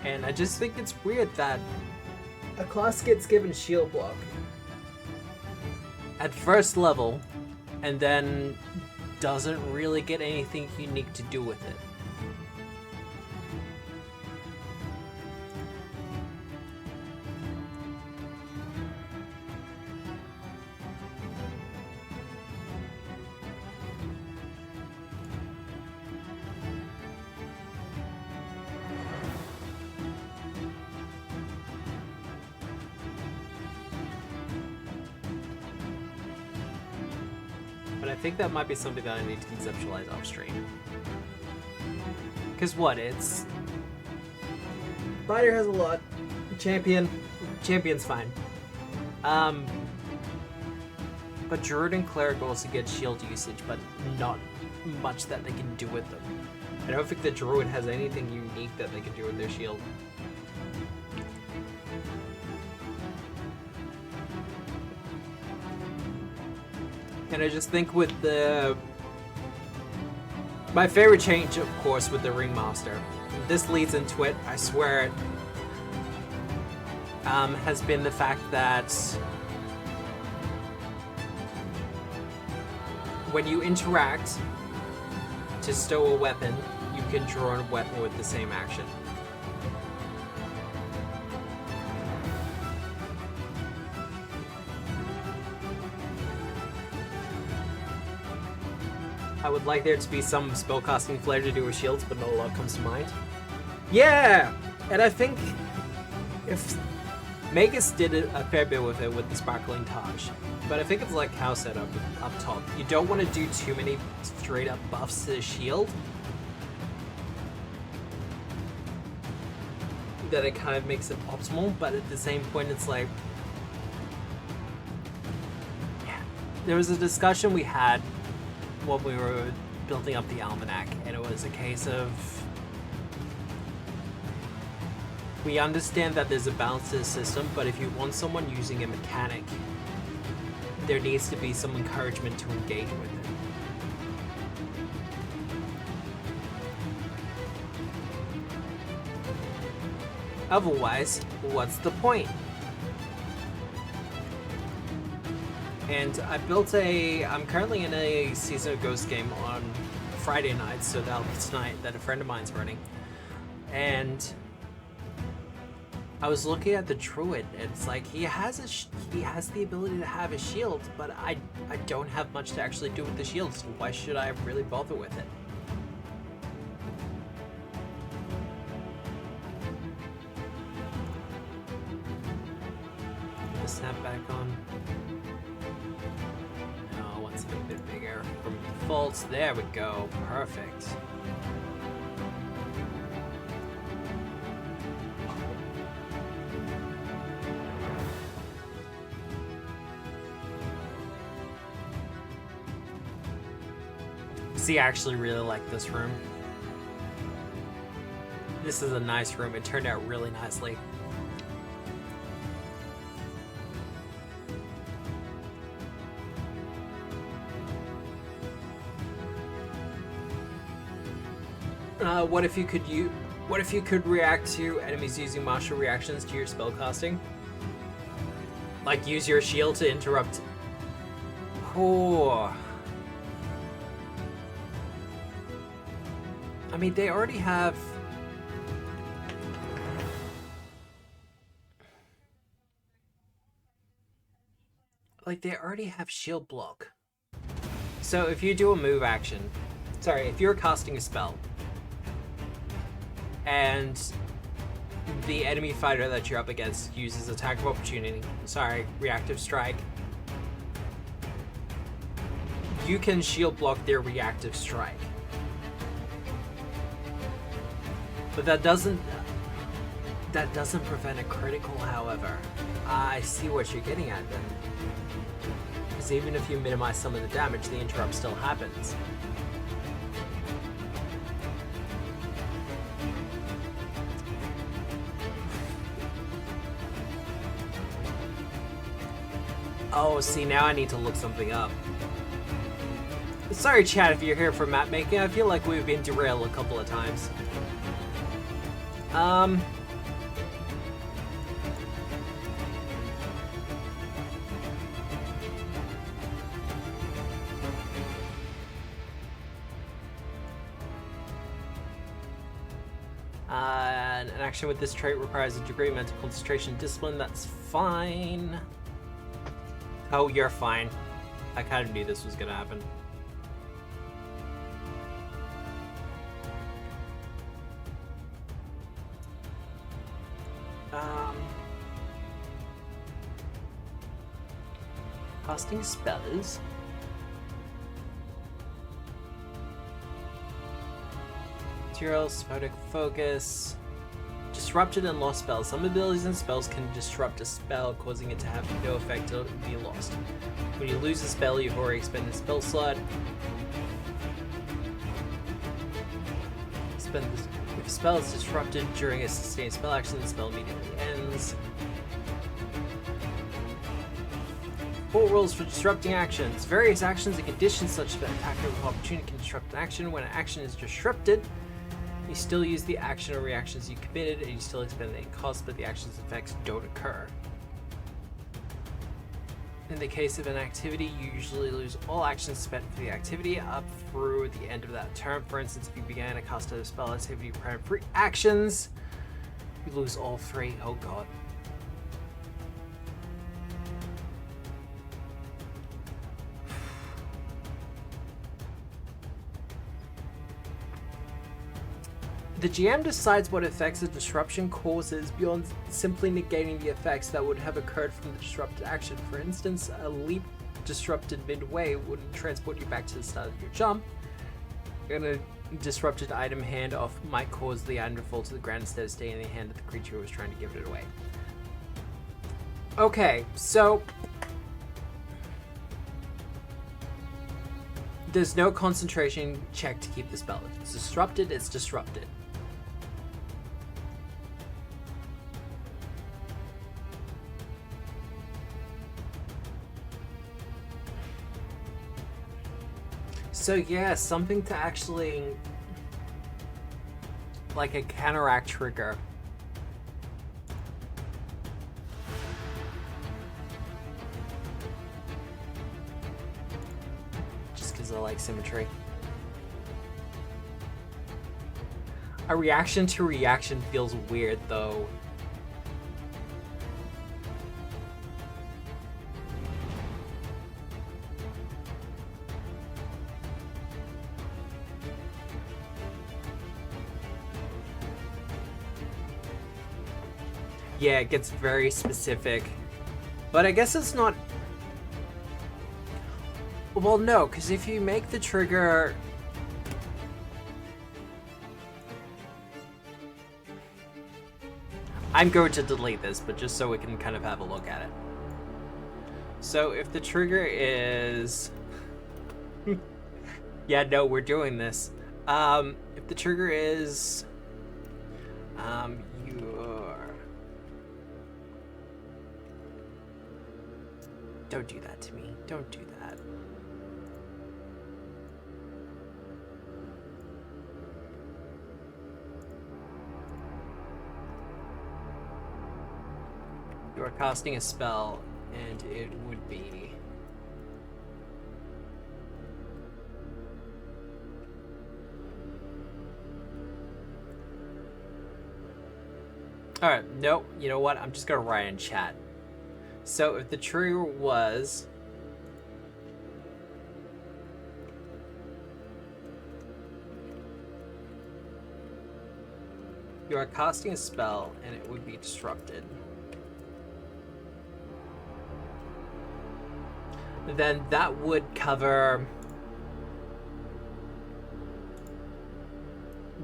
And I just think it's weird that a class gets given shield block at first level and then doesn't really get anything unique to do with it. But I think that might be something that I need to conceptualize off stream. Because what, it's... Fighter has a lot. Champion's fine. But Druid and Cleric also get shield usage, but not much that they can do with them. I don't think the Druid has anything unique that they can do with their shield. And I just think with the... My favorite change, of course, with the Ringmaster. This leads into it, I swear it. Has been the fact that when you interact to stow a weapon, you can draw a weapon with the same action. I would like there to be some spellcasting flair to do with shields, but not a lot comes to mind. Yeah! And I think if Magus did a fair bit with it with the Sparkling Taj, but I think it's like Cow said up top. You don't want to do too many straight up buffs to the shield. That it kind of makes it optimal, but at the same point it's like... Yeah. There was a discussion we had when we were building up the Almanac, and it was a case of... We understand that there's a balance to the system, but if you want someone using a mechanic, there needs to be some encouragement to engage with it. Otherwise, what's the point? And I built I'm currently in a Season of Ghost game on Friday nights, so that'll be tonight, that a friend of mine's running. And I was looking at the Druid, and it's like, he has the ability to have a shield, but I don't have much to actually do with the shield, so why should I really bother with it? Snap back on. No, once a bit bigger. From defaults, there we go. Perfect. See, I actually really like this room. This is a nice room. It turned out really nicely. What if you could react to enemies using martial reactions to your spellcasting? Like use your shield to interrupt. Oh. I mean, they already have. Like, they already have shield block. So if you do a move action, sorry, if you're casting a spell, and the enemy fighter that you're up against uses attack of opportunity, sorry, reactive strike, you can shield block their reactive strike. But that doesn't prevent a critical, however. I see what you're getting at then. Because even if you minimize some of the damage, the interrupt still happens. Oh, see, now I need to look something up. Sorry, chat, if you're here for map making. I feel like we've been derailed a couple of times. An action with this trait requires a degree of mental concentration and discipline. That's fine. Oh, you're fine. I kind of knew this was gonna happen. Casting spells. Materials, photic focus. Disrupted and lost spells. Some abilities and spells can disrupt a spell, causing it to have no effect or be lost. When you lose a spell, you've already expended a spell slot. If a spell is disrupted during a sustained spell action, the spell immediately ends. 4 rules for disrupting actions. Various actions and conditions such as attack of opportunity can disrupt an action. When an action is disrupted, you still use the action or reactions you committed, and you still expend the cost, but the action's effects don't occur. In the case of an activity, you usually lose all actions spent for the activity up through the end of that term. For instance, if you began a cast of spell activity, you prime 3 actions, you lose all 3. Oh god. The GM decides what effects a disruption causes beyond simply negating the effects that would have occurred from the disrupted action. For instance, a leap disrupted midway wouldn't transport you back to the start of your jump, and a disrupted item handoff might cause the item to fall to the ground instead of staying in the hand of the creature who was trying to give it away. Okay, so there's no concentration check to keep the spell. If it's disrupted, it's disrupted. So yeah, something to actually, like a counteract trigger. Just because I like symmetry. A reaction to reaction feels weird though. Yeah, it gets very specific. But I guess it's not... Well, no, because if you make the trigger... I'm going to delete this, but just so we can kind of have a look at it. So if the trigger is... Yeah, no, we're doing this. If the trigger is... You're... Don't do that to me. Don't do that. You are casting a spell, and it would be... Alright, no, you know what? I'm just gonna write in chat. So if the trigger was... You are casting a spell, and it would be disrupted. Then that would cover...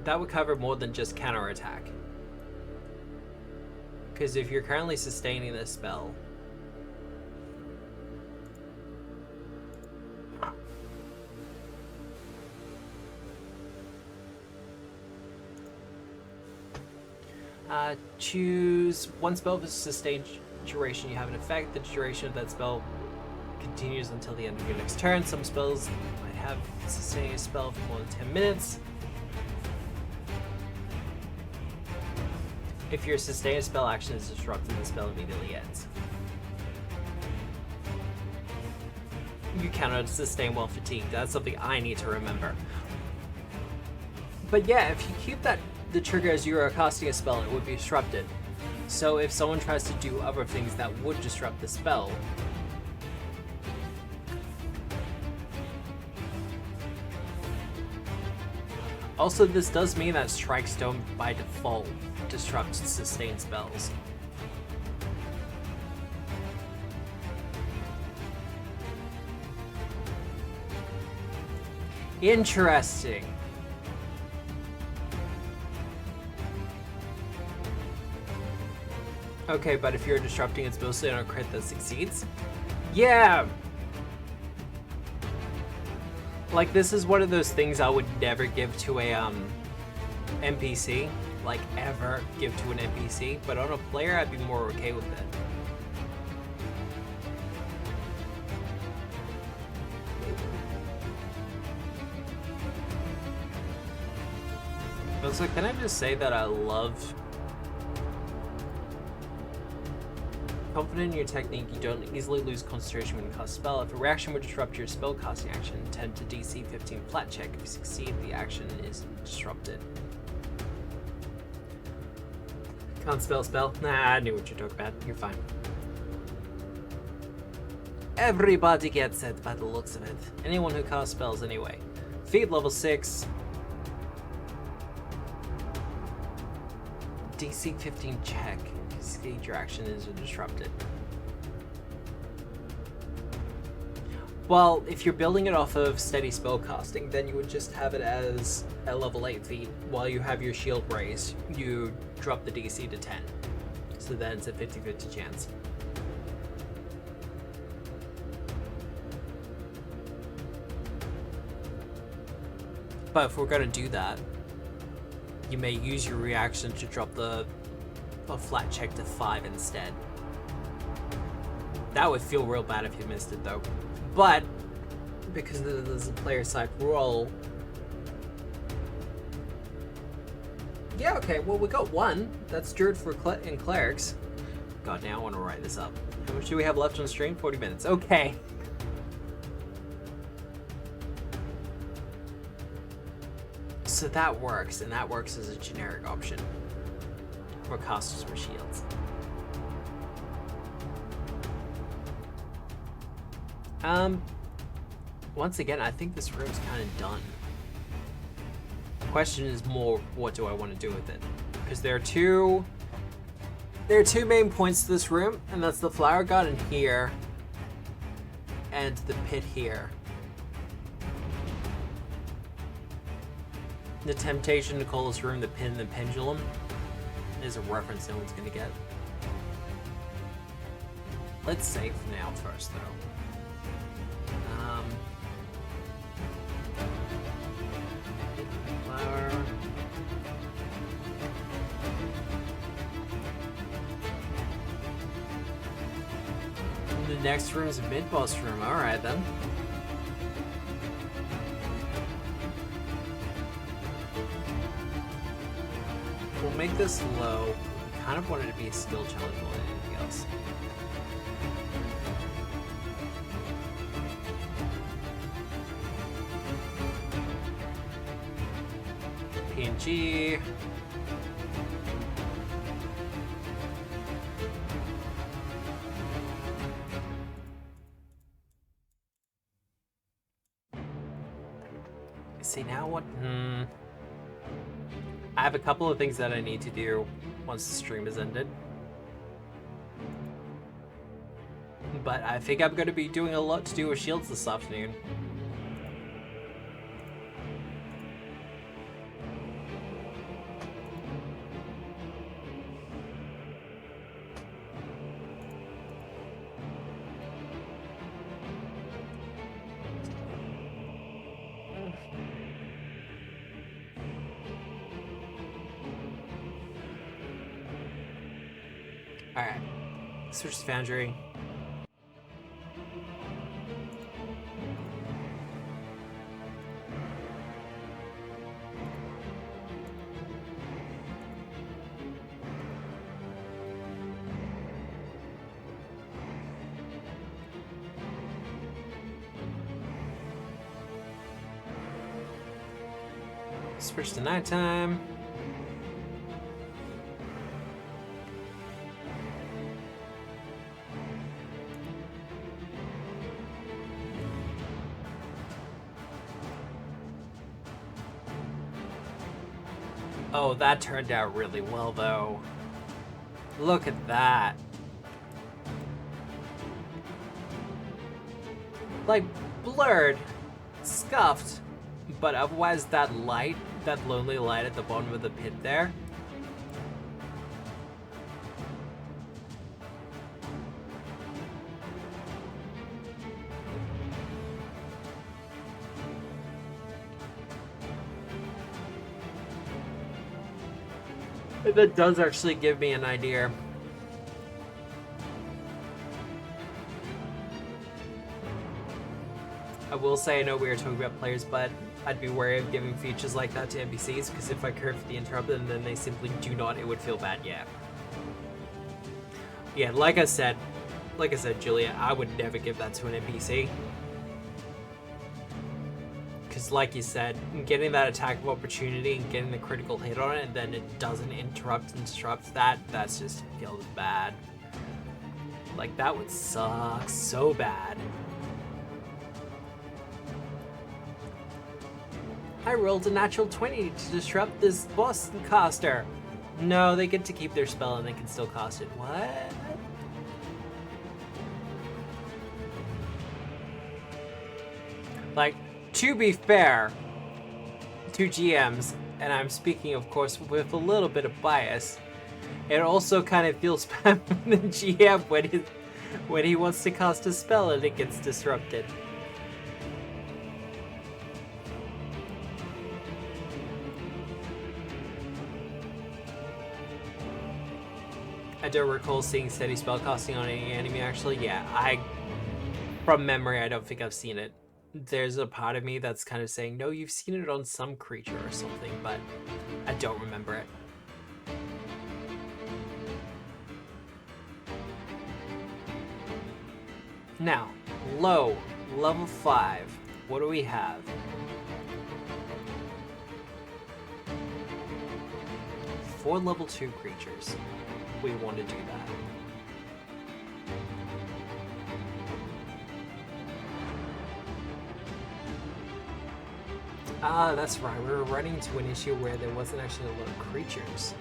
That would cover more than just counterattack. Because if you're currently sustaining this spell... choose one spell with sustained duration. You have an effect. The duration of that spell continues until the end of your next turn. Some spells might have sustaining a spell for more than 10 minutes. If your sustained spell action is disrupted, the spell immediately ends. You cannot sustain while fatigued. That's something I need to remember. But yeah, if you keep the trigger as you are casting a spell, it would be disrupted. So if someone tries to do other things that would disrupt the spell, also this does mean that strikes don't by default disrupt sustained spells. Interesting. Okay, but if you're disrupting, it's mostly on a crit that succeeds? Yeah! Like, this is one of those things I would never give to a, NPC. Like, ever give to an NPC. But on a player, I'd be more okay with it. Also, can I just say that I love... Confident in your technique, you don't easily lose concentration when you cast a spell. If a reaction would disrupt your spell casting action, attempt a DC 15 flat check. If you succeed, the action is disrupted. Can't spell? Nah, I knew what you're talking about. You're fine. Everybody gets it by the looks of it. Anyone who casts spells anyway. Feat level 6. DC 15 check. Your action is disrupted. Well, if you're building it off of steady spellcasting, then you would just have it as a level 8 feat. While you have your shield raised, you drop the DC to 10. So then it's a 50-50 chance. But if we're going to do that, you may use your reaction to drop a flat check to 5 instead. That would feel real bad if you missed it though. But because there's a player side roll. Yeah, okay, well we got 1. That's Druid for and Clerics. God, now I want to write this up. How much do we have left on stream? 40 minutes. Okay. So that works, and that works as a generic option. For casters for shields. Once again, I think this room's kind of done. The question is more, what do I want to do with it? Because there are two main points to this room, and that's the flower garden here and the pit here. The temptation to call this room the pin and the pendulum is a reference no one's gonna get. Let's save now first, though. Flower. the next room's a mid-boss room. Alright then. We'll make this low. We kind of want it to be a skill challenge more than anything else. PNG. See now what? I have a couple of things that I need to do once the stream is ended. But I think I'm going to be doing a lot to do with shields this afternoon. Alright, switch to Foundry. Switch to nighttime. Oh, that turned out really well, though. Look at that. Like, blurred, scuffed, but otherwise that light, that lonely light at the bottom of the pit there. That does actually give me an idea. I will say, I know we were talking about players, but I'd be wary of giving features like that to NPCs, because if I curve the interrupt and then they simply do not, it would feel bad, yeah. Yeah, like I said, Julia, I would never give that to an NPC. Because like you said, getting that attack of opportunity and getting the critical hit on it, and then it doesn't interrupt and disrupt that's just feels bad. Like, that would suck so bad. I rolled a natural 20 to disrupt this boss caster. No, they get to keep their spell and they can still cast it. What? Like, to be fair to GMs, and I'm speaking, of course, with a little bit of bias, it also kind of feels bad for the GM when he wants to cast a spell and it gets disrupted. I don't recall seeing steady spellcasting on any enemy, actually. Yeah, from memory, I don't think I've seen it. There's a part of me that's kind of saying, no, you've seen it on some creature or something, but I don't remember it. Now, low, level 5. What do we have? 4 level 2 creatures. We want to do that. Ah, that's right. We were running into an issue where there wasn't actually a lot of creatures.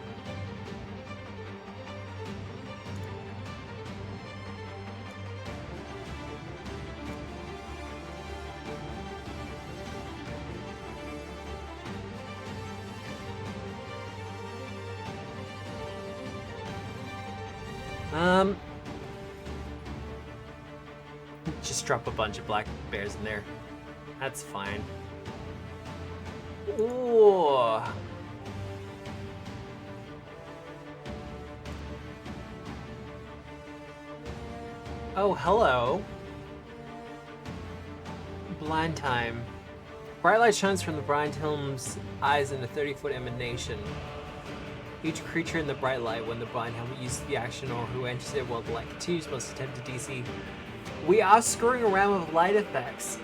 Just drop a bunch of black bears in there. That's fine. Ooh. Oh, hello. Blind time. Bright light shines from the blind helm's eyes in a 30-foot emanation. Each creature in the bright light, when the blind helmet uses the action or who enters it while the light continues, must attempt to DC. We are screwing around with light effects.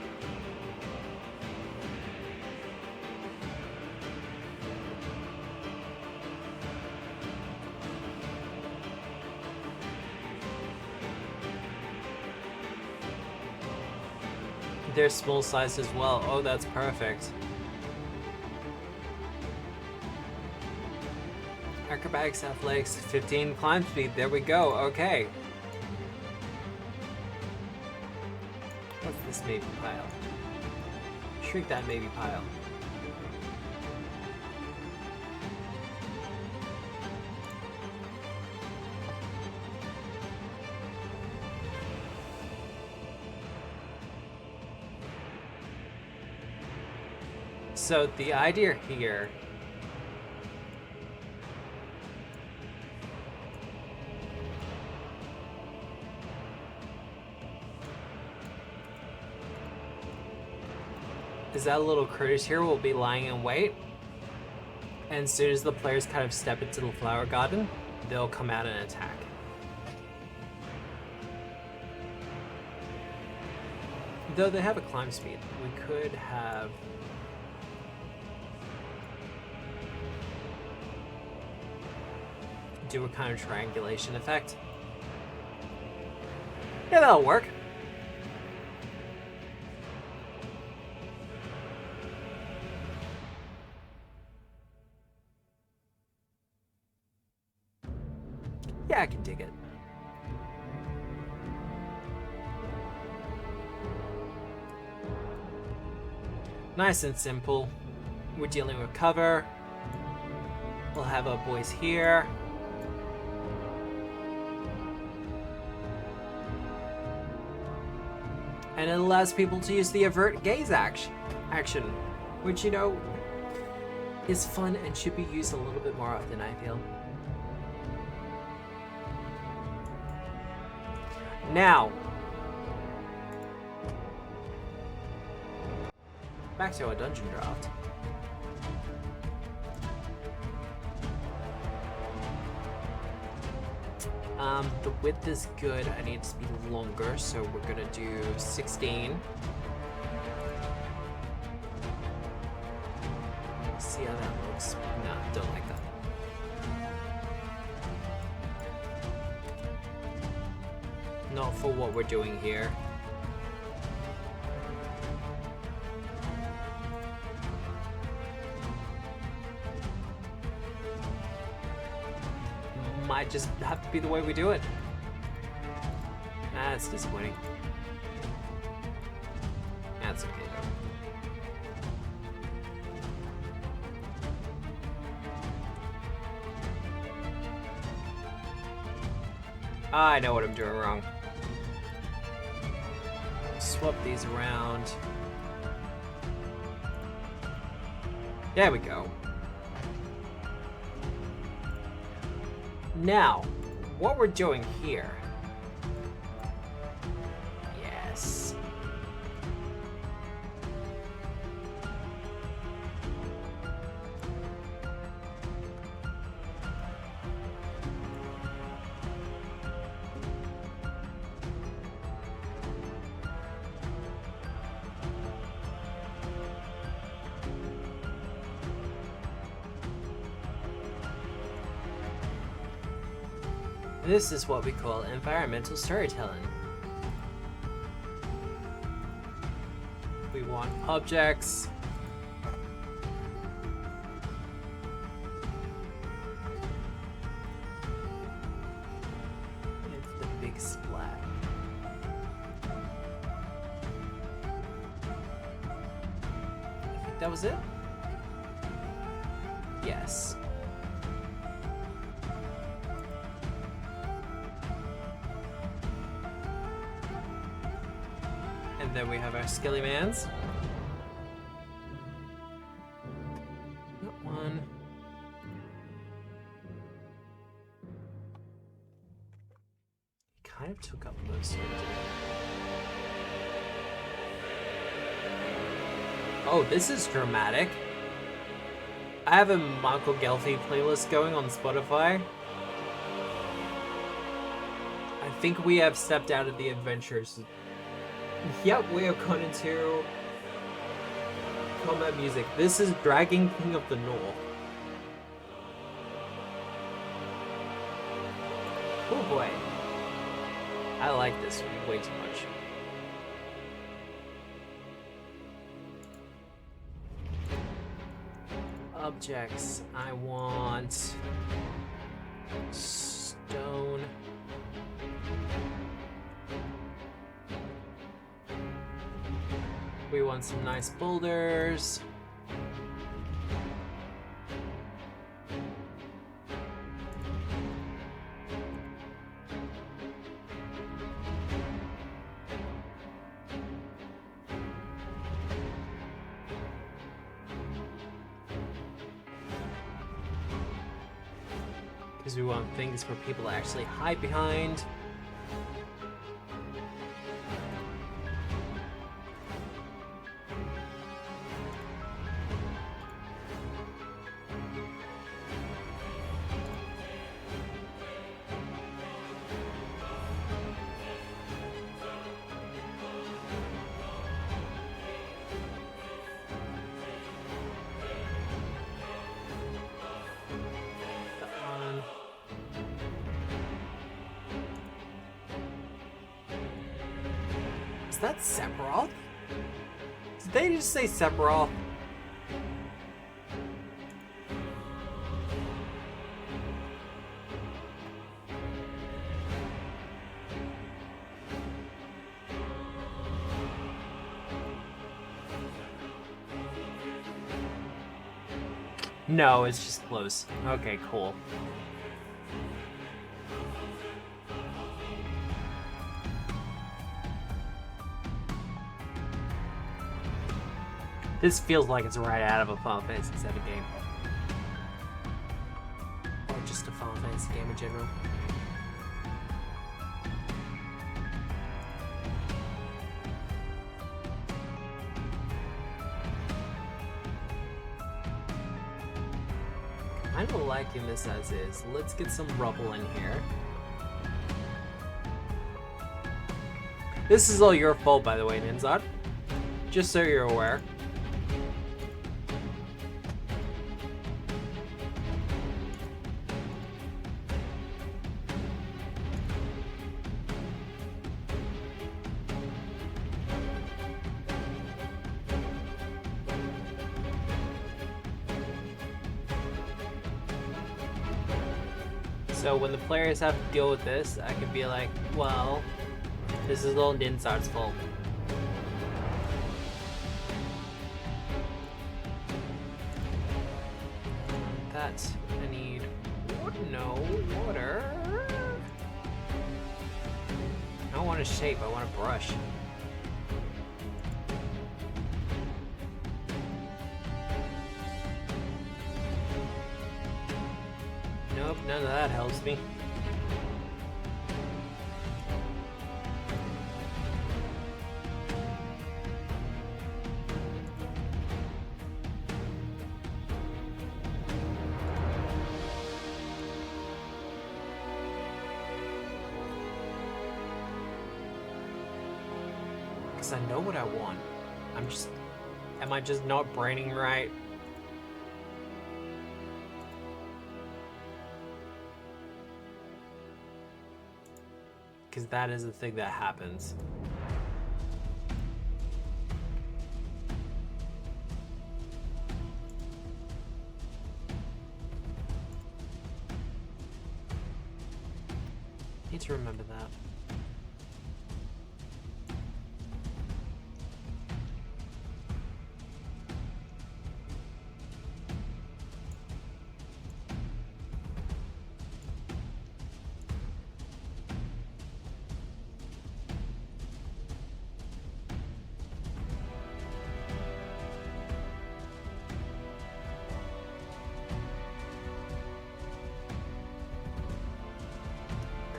They're small sized as well. Oh, that's perfect. Acrobatics, athletics, 15 climb speed. There we go. Okay. What's this maybe pile? Shrink that maybe pile. So the idea here is that little critters here will be lying in wait, and as soon as the players kind of step into the flower garden, they'll come out and attack. Though they have a climb speed, we could have do a kind of triangulation effect. Yeah, that'll work. Yeah, I can dig it. Nice and simple. We're dealing with cover. We'll have our boys here. And it allows people to use the avert gaze action, which, you know, is fun and should be used a little bit more often, I feel. Now, back to our dungeon draft. The width is good. I need it to be longer, so we're gonna do 16. See how that looks. No, don't like that. Not for what we're doing here. Might just have to be the way we do it. That's disappointing. That's okay though. I know what I'm doing wrong. Swap these around. There we go. Now, what we're doing here. Yes. This is what we call environmental storytelling. We want objects. It's the big splat. I think that was it? Yes. And then we have our skilly mans. That one. Kind of took up most of it. Oh, this is dramatic. I have a Michael Gelfi playlist going on Spotify. I think we have stepped out of the adventures. Yep, we have gone into combat music. This is Dragon King of the North. Oh boy. I like this way too much. Objects. I want stone. We want some nice boulders. Because we want things for people to actually hide behind. Is that Sephiroth? Did they just say Sephiroth? No, it's just close. Okay, cool. This feels like it's right out of a Final Fantasy VII game. Or just a Final Fantasy game in general. I'm kind of liking this as is. Let's get some rubble in here. This is all your fault, by the way, Ninzad. Just so you're aware. So when the players have to deal with this, I can be like, well, this is all Ninzad's fault. That, I need water, no water. I don't want a shape, I want a brush. Nope, none of that helps me. Because I know what I want. Am I just not braining right? Because that is the thing that happens. Need to remember that.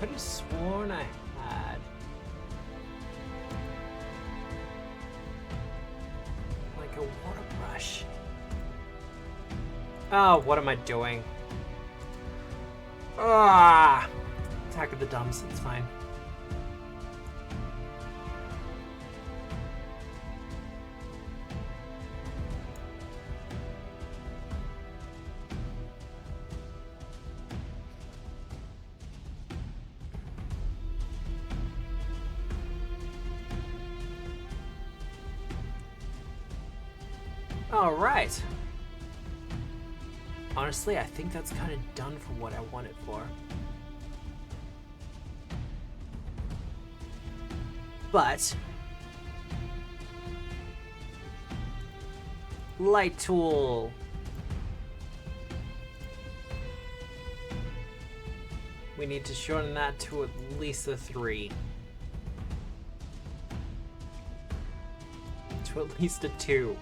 Could have sworn I had Oh, what am I doing? Ah! Attack of the Dumps, it's fine. Alright. Honestly, I think that's kind of done for what I want it for. But light tool. We need to shorten that to at least a 3. To at least a 2.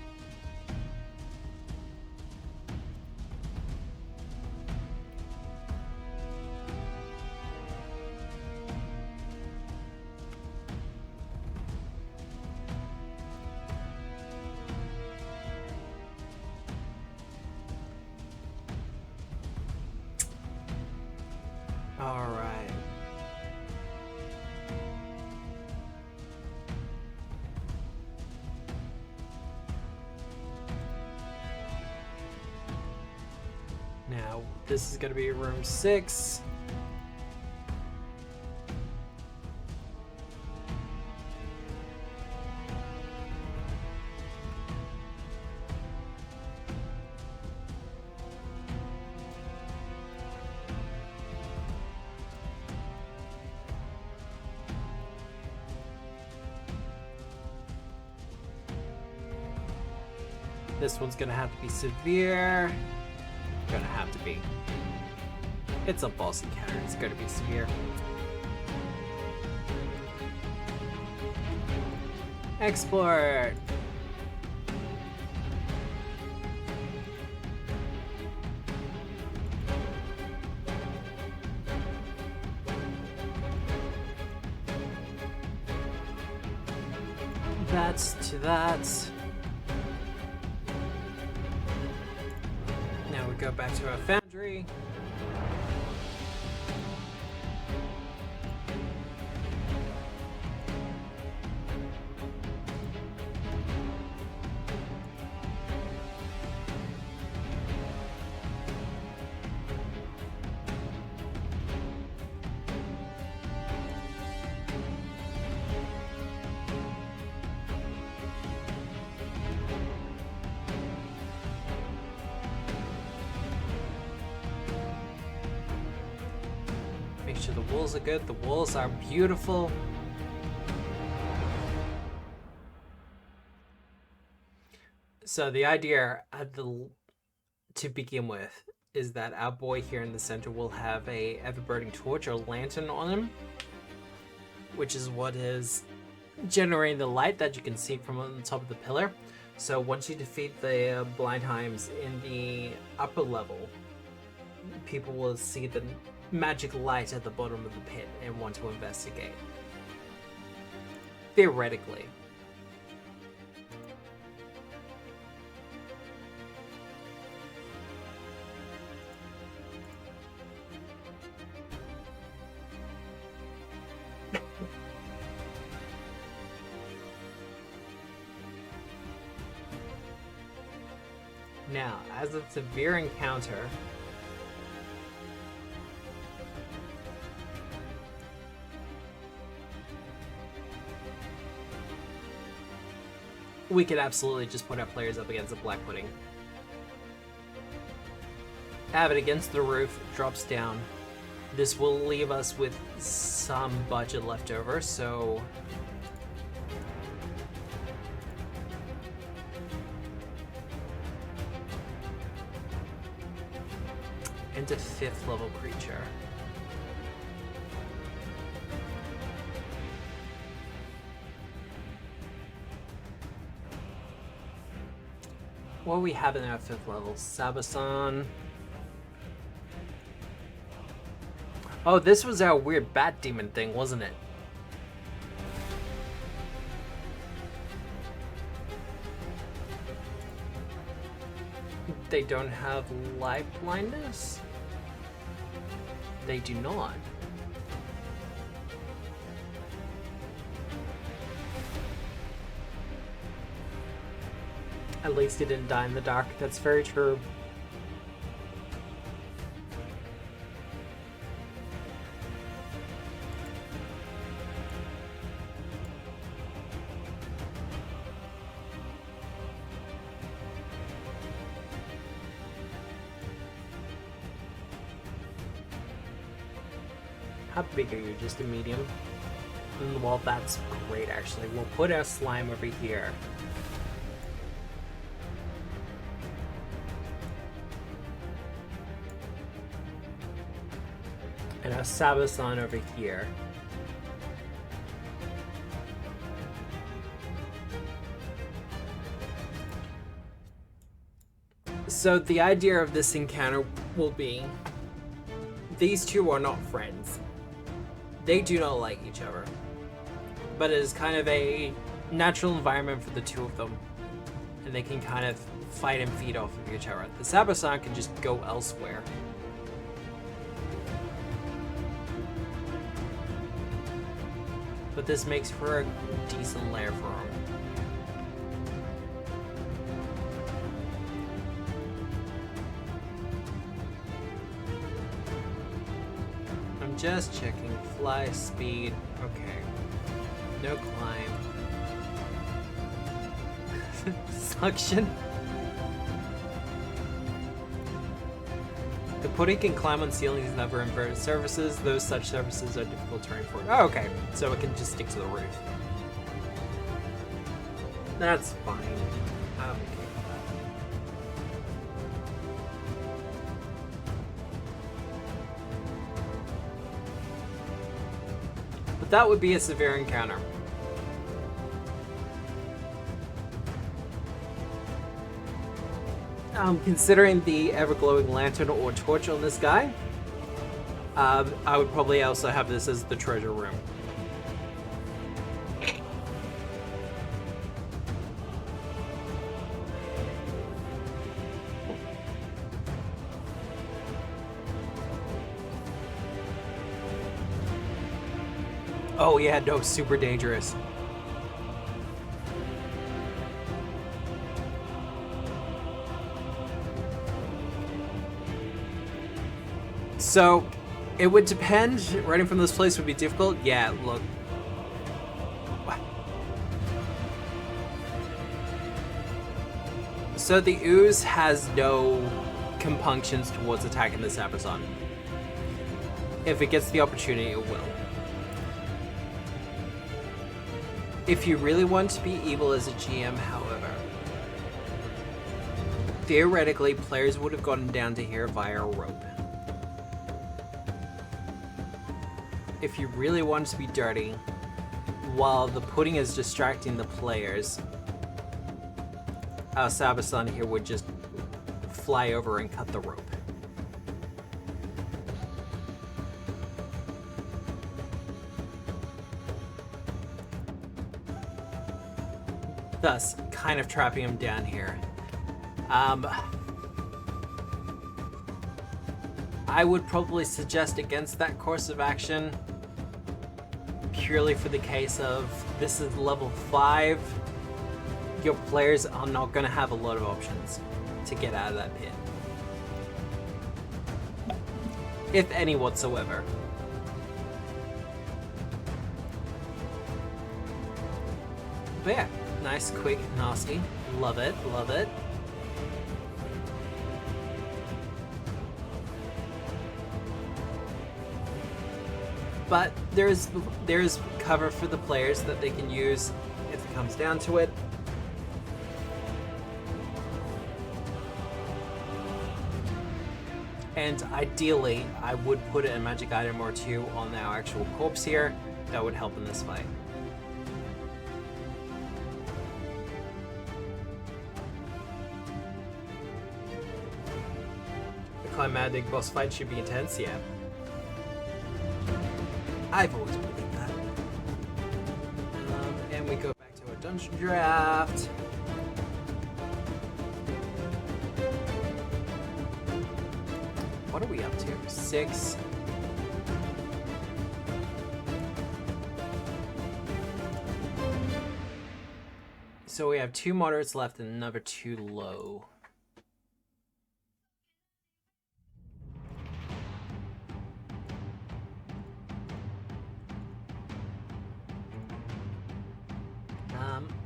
Alright. Now, this is going to be room 6. This one's gonna have to be severe. Gonna have to be. It's a boss encounter, it's gonna be severe. Export! That's to that. Now we go back to our foundry. Make sure the walls are good. The walls are beautiful. So the idea to begin with is that our boy here in the center will have a ever-burning torch or lantern on him, which is what is generating the light that you can see from on the top of the pillar. So once you defeat the Blindheims in the upper level, people will see the magic light at the bottom of the pit and want to investigate. Theoretically. Now, as a severe encounter, we could absolutely just put our players up against the Black Pudding. Have it against the roof, drops down. This will leave us with some budget left over, so into 5th level creature. What do we have in our 5th level? Sabason. Oh, this was our weird bat demon thing, wasn't it? They don't have light blindness? They do not. At least he didn't die in the dark. That's very true. How big are you? Just a medium? Well, that's great, actually. We'll put our slime over here. And our Sabason over here. So the idea of this encounter will be these two are not friends. They do not like each other. But it is kind of a natural environment for the two of them. And they can kind of fight and feed off of each other. The Sabason can just go elsewhere. But this makes for a decent lair for him. I'm just checking fly speed. Okay. No climb. Suction. The pudding can climb on ceilings and other inverted surfaces. Those such surfaces are difficult terrain for it. Oh, okay. So it can just stick to the roof. That's fine. I'm okay with that. But that would be a severe encounter. Considering the ever-glowing lantern or torch on this guy, I would probably also have this as the treasure room. Oh yeah, no, super dangerous. So, it would depend. Running from this place would be difficult. Yeah, look. So the ooze has no compunctions towards attacking this Amazon. If it gets the opportunity, it will. If you really want to be evil as a GM, however, theoretically, players would have gotten down to here via a rope. If you really want to be dirty, while the pudding is distracting the players, Sabason here would just fly over and cut the rope. Thus, kind of trapping him down here. I would probably suggest against that course of action, purely for the case of this is level 5. Your players are not going to have a lot of options to get out of that pit. If any whatsoever. But yeah, nice, quick, nasty. Love it, love it. But there's cover for the players that they can use if it comes down to it. And ideally, I would put a magic item or two on our actual corpse here. That would help in this fight. The climatic boss fight should be intense, yeah. I've always believed that. And we go back to our Dungeondraft. what are we up to? 6. So we have 2 moderates left and another 2 low.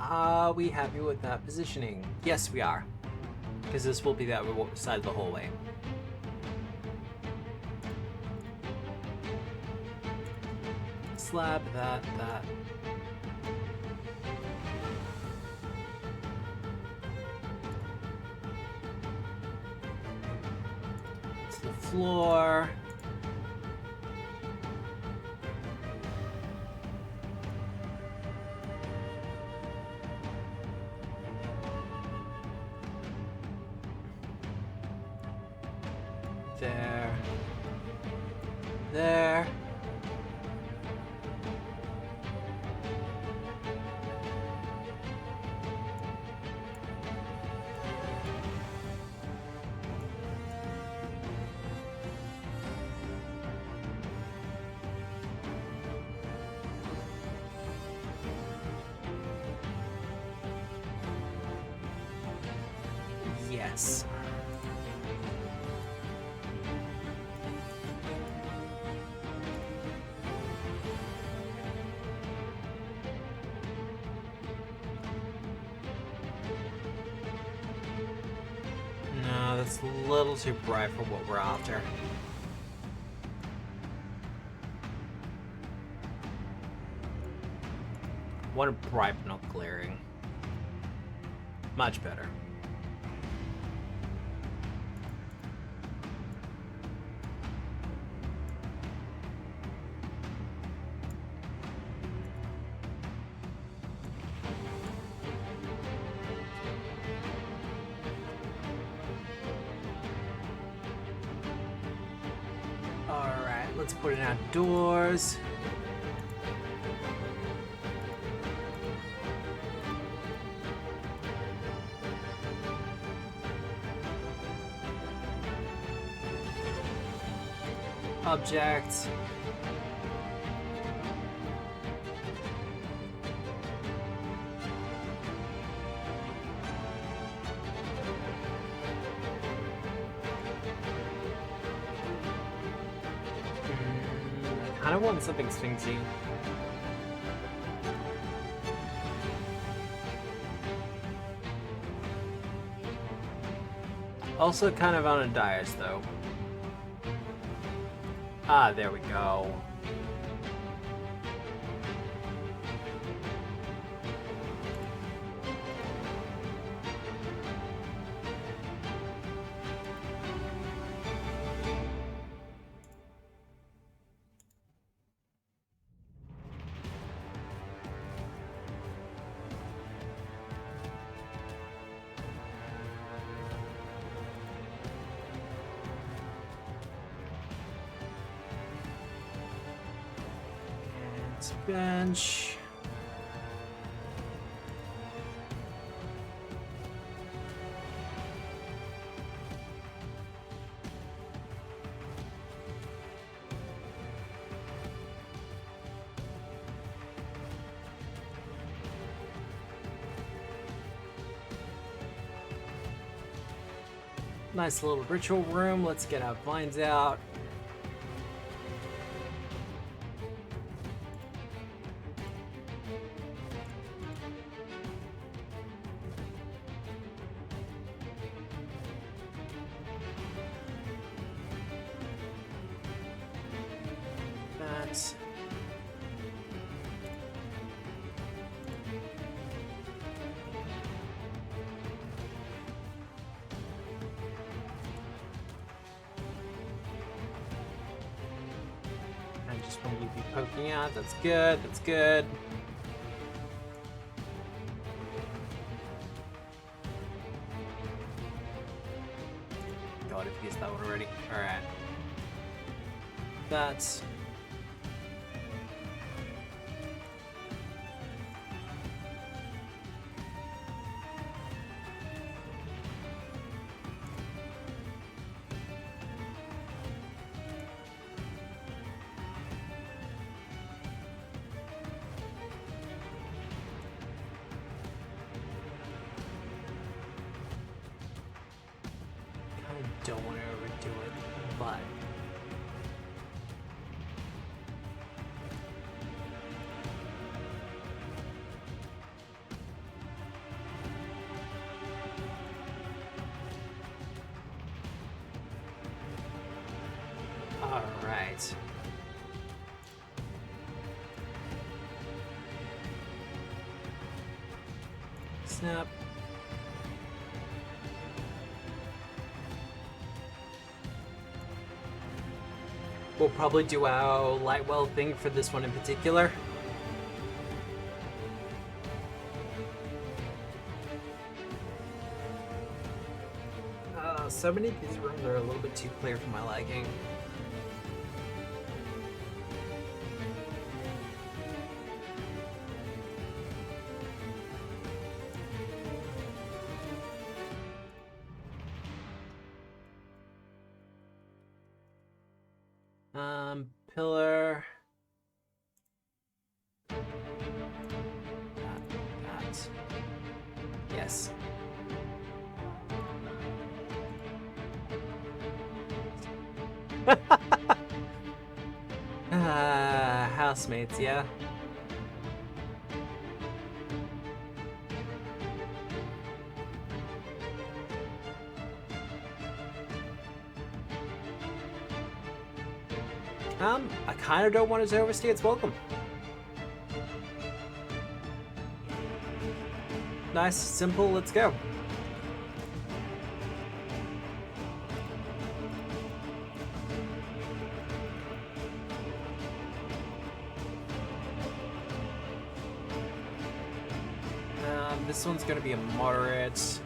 Are we happy with that positioning? Yes, we are. Because this will be the other side of the hallway. Slab, that. To the floor. There. Yes. No, that's a little too bright for what we're after. Want it bright but not glaring. Much better. Alright, let's put it outdoors. Object. I don't want something sphinxy. Also kind of on a dais though. Ah, there we go. Bench. Nice little ritual room. Let's get our blinds out. Poking out, that's good, that's good. God, I've used that one already. Alright. That's... Right. Snap. We'll probably do our Lightwell thing for this one in particular. So many of these rooms are a little bit too clear for my liking. Pillar. That. Yes. Housemates, yeah. I kind of don't want it to overstay its welcome. Nice, simple, let's go. This one's going to be a moderate.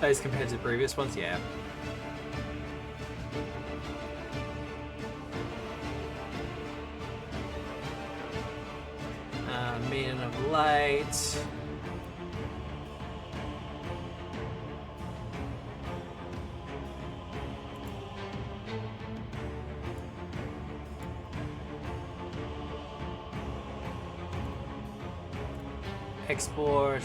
As compared to the previous ones, yeah. Maiden of Light. Export.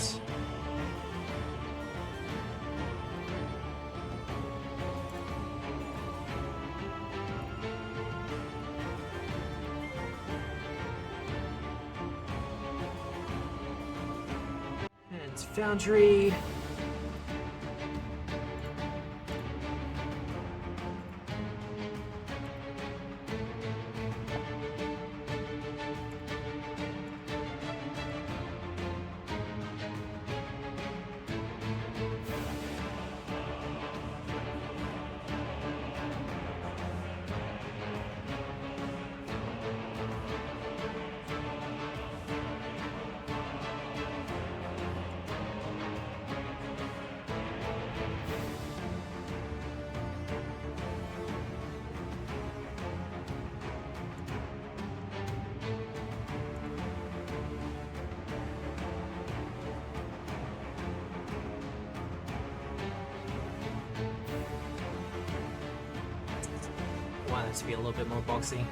And Foundry. Want it to be a little bit more boxy.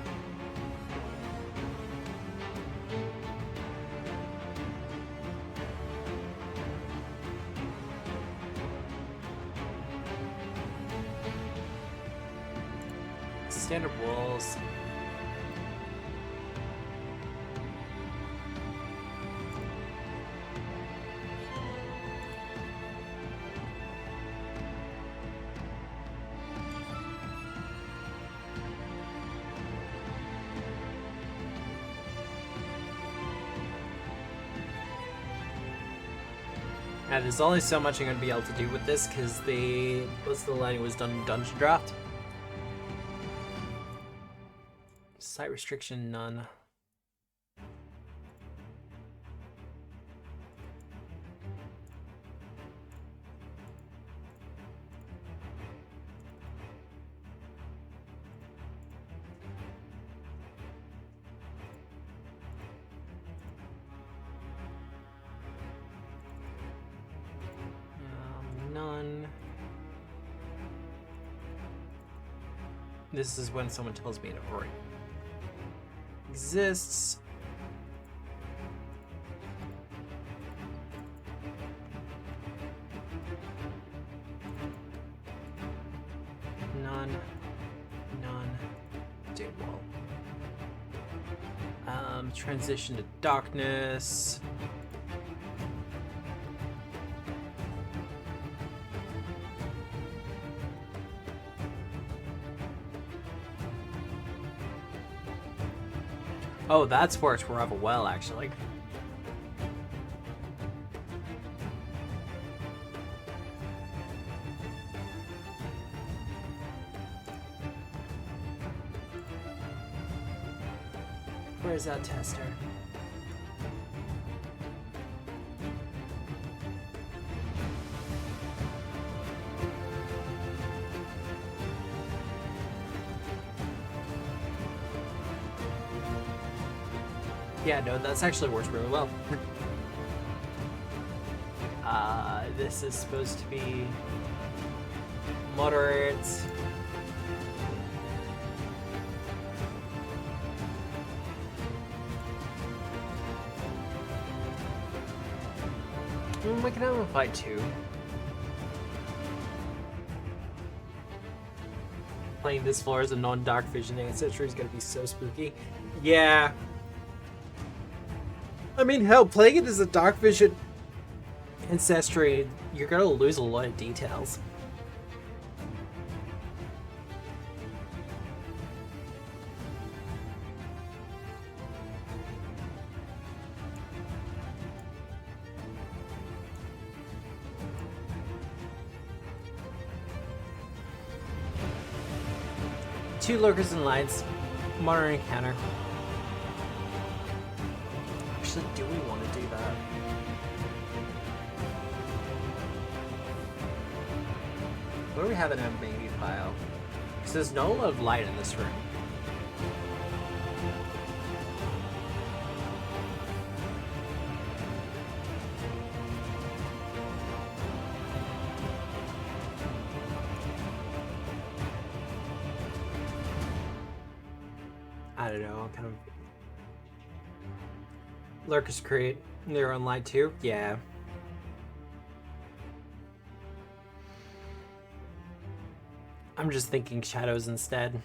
Standard walls. And there's only so much I'm going to be able to do with this because the lighting was done in Dungeondraft. Site restriction, none. None. This is when someone tells me to hurry. Exists. None. None. Dig wall. Transition to darkness. Oh, that's worse. We're up a well, actually. Where's that tester? Yeah, no, that's actually worked really well. This is supposed to be moderate. We can have a fight too. Playing this floor as a non-dark vision ancestry is gonna be so spooky. Yeah. I mean, hell, playing it as a dark vision ancestry, you're gonna lose a lot of details. Two lurkers and lights, modern encounter. Actually, do we want to do that? What do we have in our baby pile? Because there's not a lot of light in this room. I don't know, kind of... Lurkers create their own light too? Yeah. I'm just thinking shadows instead.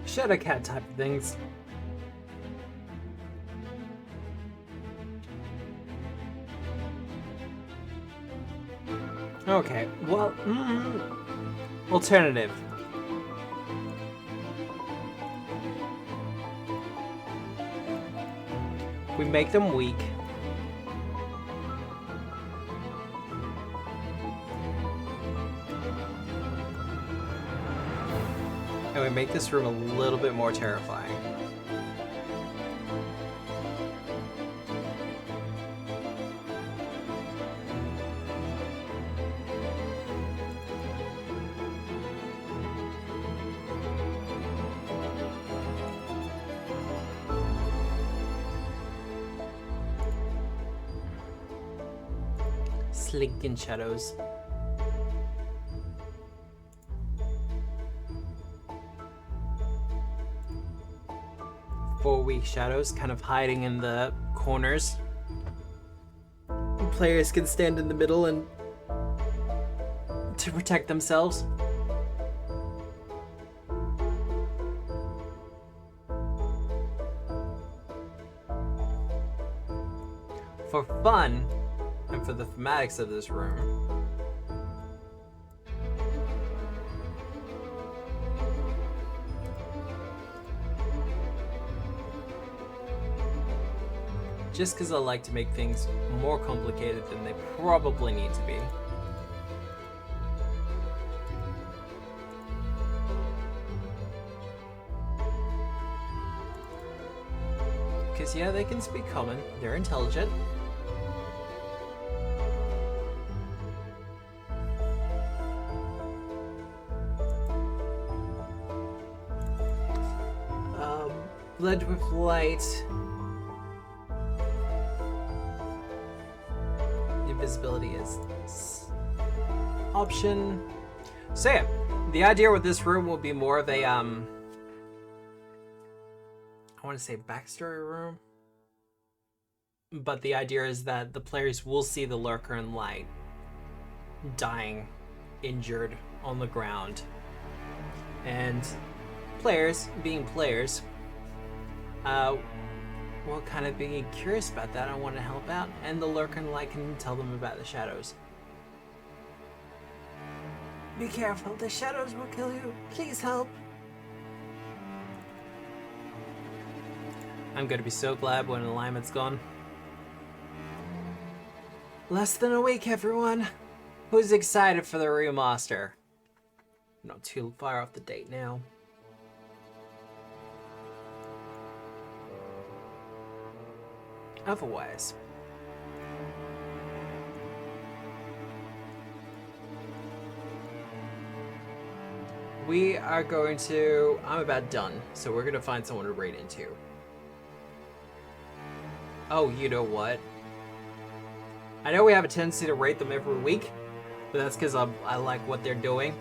Shadow cat type of things. Okay, well, alternative. We make them weak. And we make this room a little bit more terrifying. Slinking shadows. Four weak shadows kind of hiding in the corners. Players can stand in the middle and to protect themselves. For fun, and for the thematics of this room, just because I like to make things more complicated than they probably need to be. Because yeah, they can speak common, they're intelligent. Blend with light. Invisibility is option. So yeah, the idea with this room will be more of a I want to say backstory room, but the idea is that the players will see the lurker in light dying, injured on the ground, and players, being players, well, kind of being curious about that, I want to help out, and the lurker and light can tell them about the shadows. Be careful, the shadows will kill you. Please help. I'm going to be so glad when alignment's gone. Less than a week, everyone. Who's excited for the remaster? Not too far off the date now. Otherwise, we are going to... I'm about done, so we're going to find someone to raid into. Oh, you know what? I know we have a tendency to rate them every week, but that's because I like what they're doing.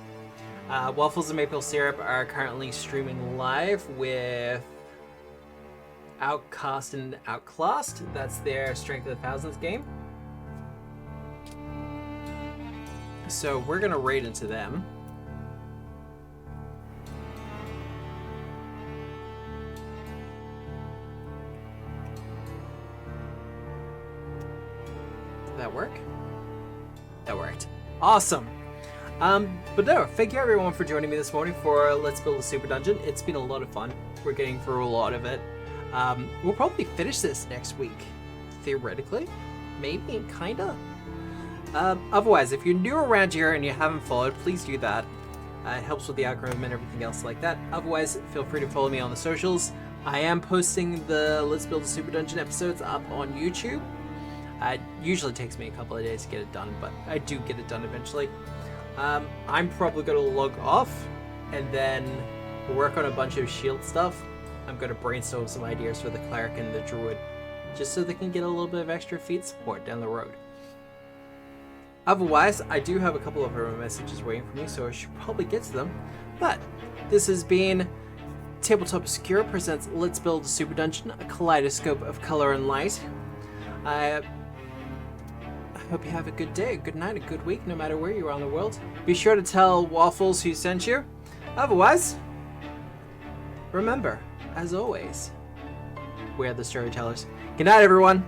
Waffles and Maple Syrup are currently streaming live with Outcast and Outclassed. That's their Strength of the Thousands game. So we're going to raid into them. Did that work? That worked. Awesome. But no, thank you everyone for joining me this morning for Let's Build a Super Dungeon. It's been a lot of fun. We're getting through a lot of it. We'll probably finish this next week. Theoretically. Maybe, kinda. Otherwise, if you're new around here and you haven't followed, please do that. It helps with the algorithm and everything else like that. Otherwise, feel free to follow me on the socials. I am posting the Let's Build a Super Dungeon episodes up on YouTube. It usually takes me a couple of days to get it done, but I do get it done eventually. I'm probably going to log off and then work on a bunch of shield stuff. I'm going to brainstorm some ideas for the cleric and the druid, just so they can get a little bit of extra feat support down the road. Otherwise, I do have a couple of other messages waiting for me, so I should probably get to them. But this has been Tabletop Obscura presents Let's Build a Super Dungeon, a kaleidoscope of color and light. I hope you have a good day, a good night, a good week, no matter where you are in the world. Be sure to tell Waffles who sent you. Otherwise, remember, as always, we are the storytellers. Good night, everyone.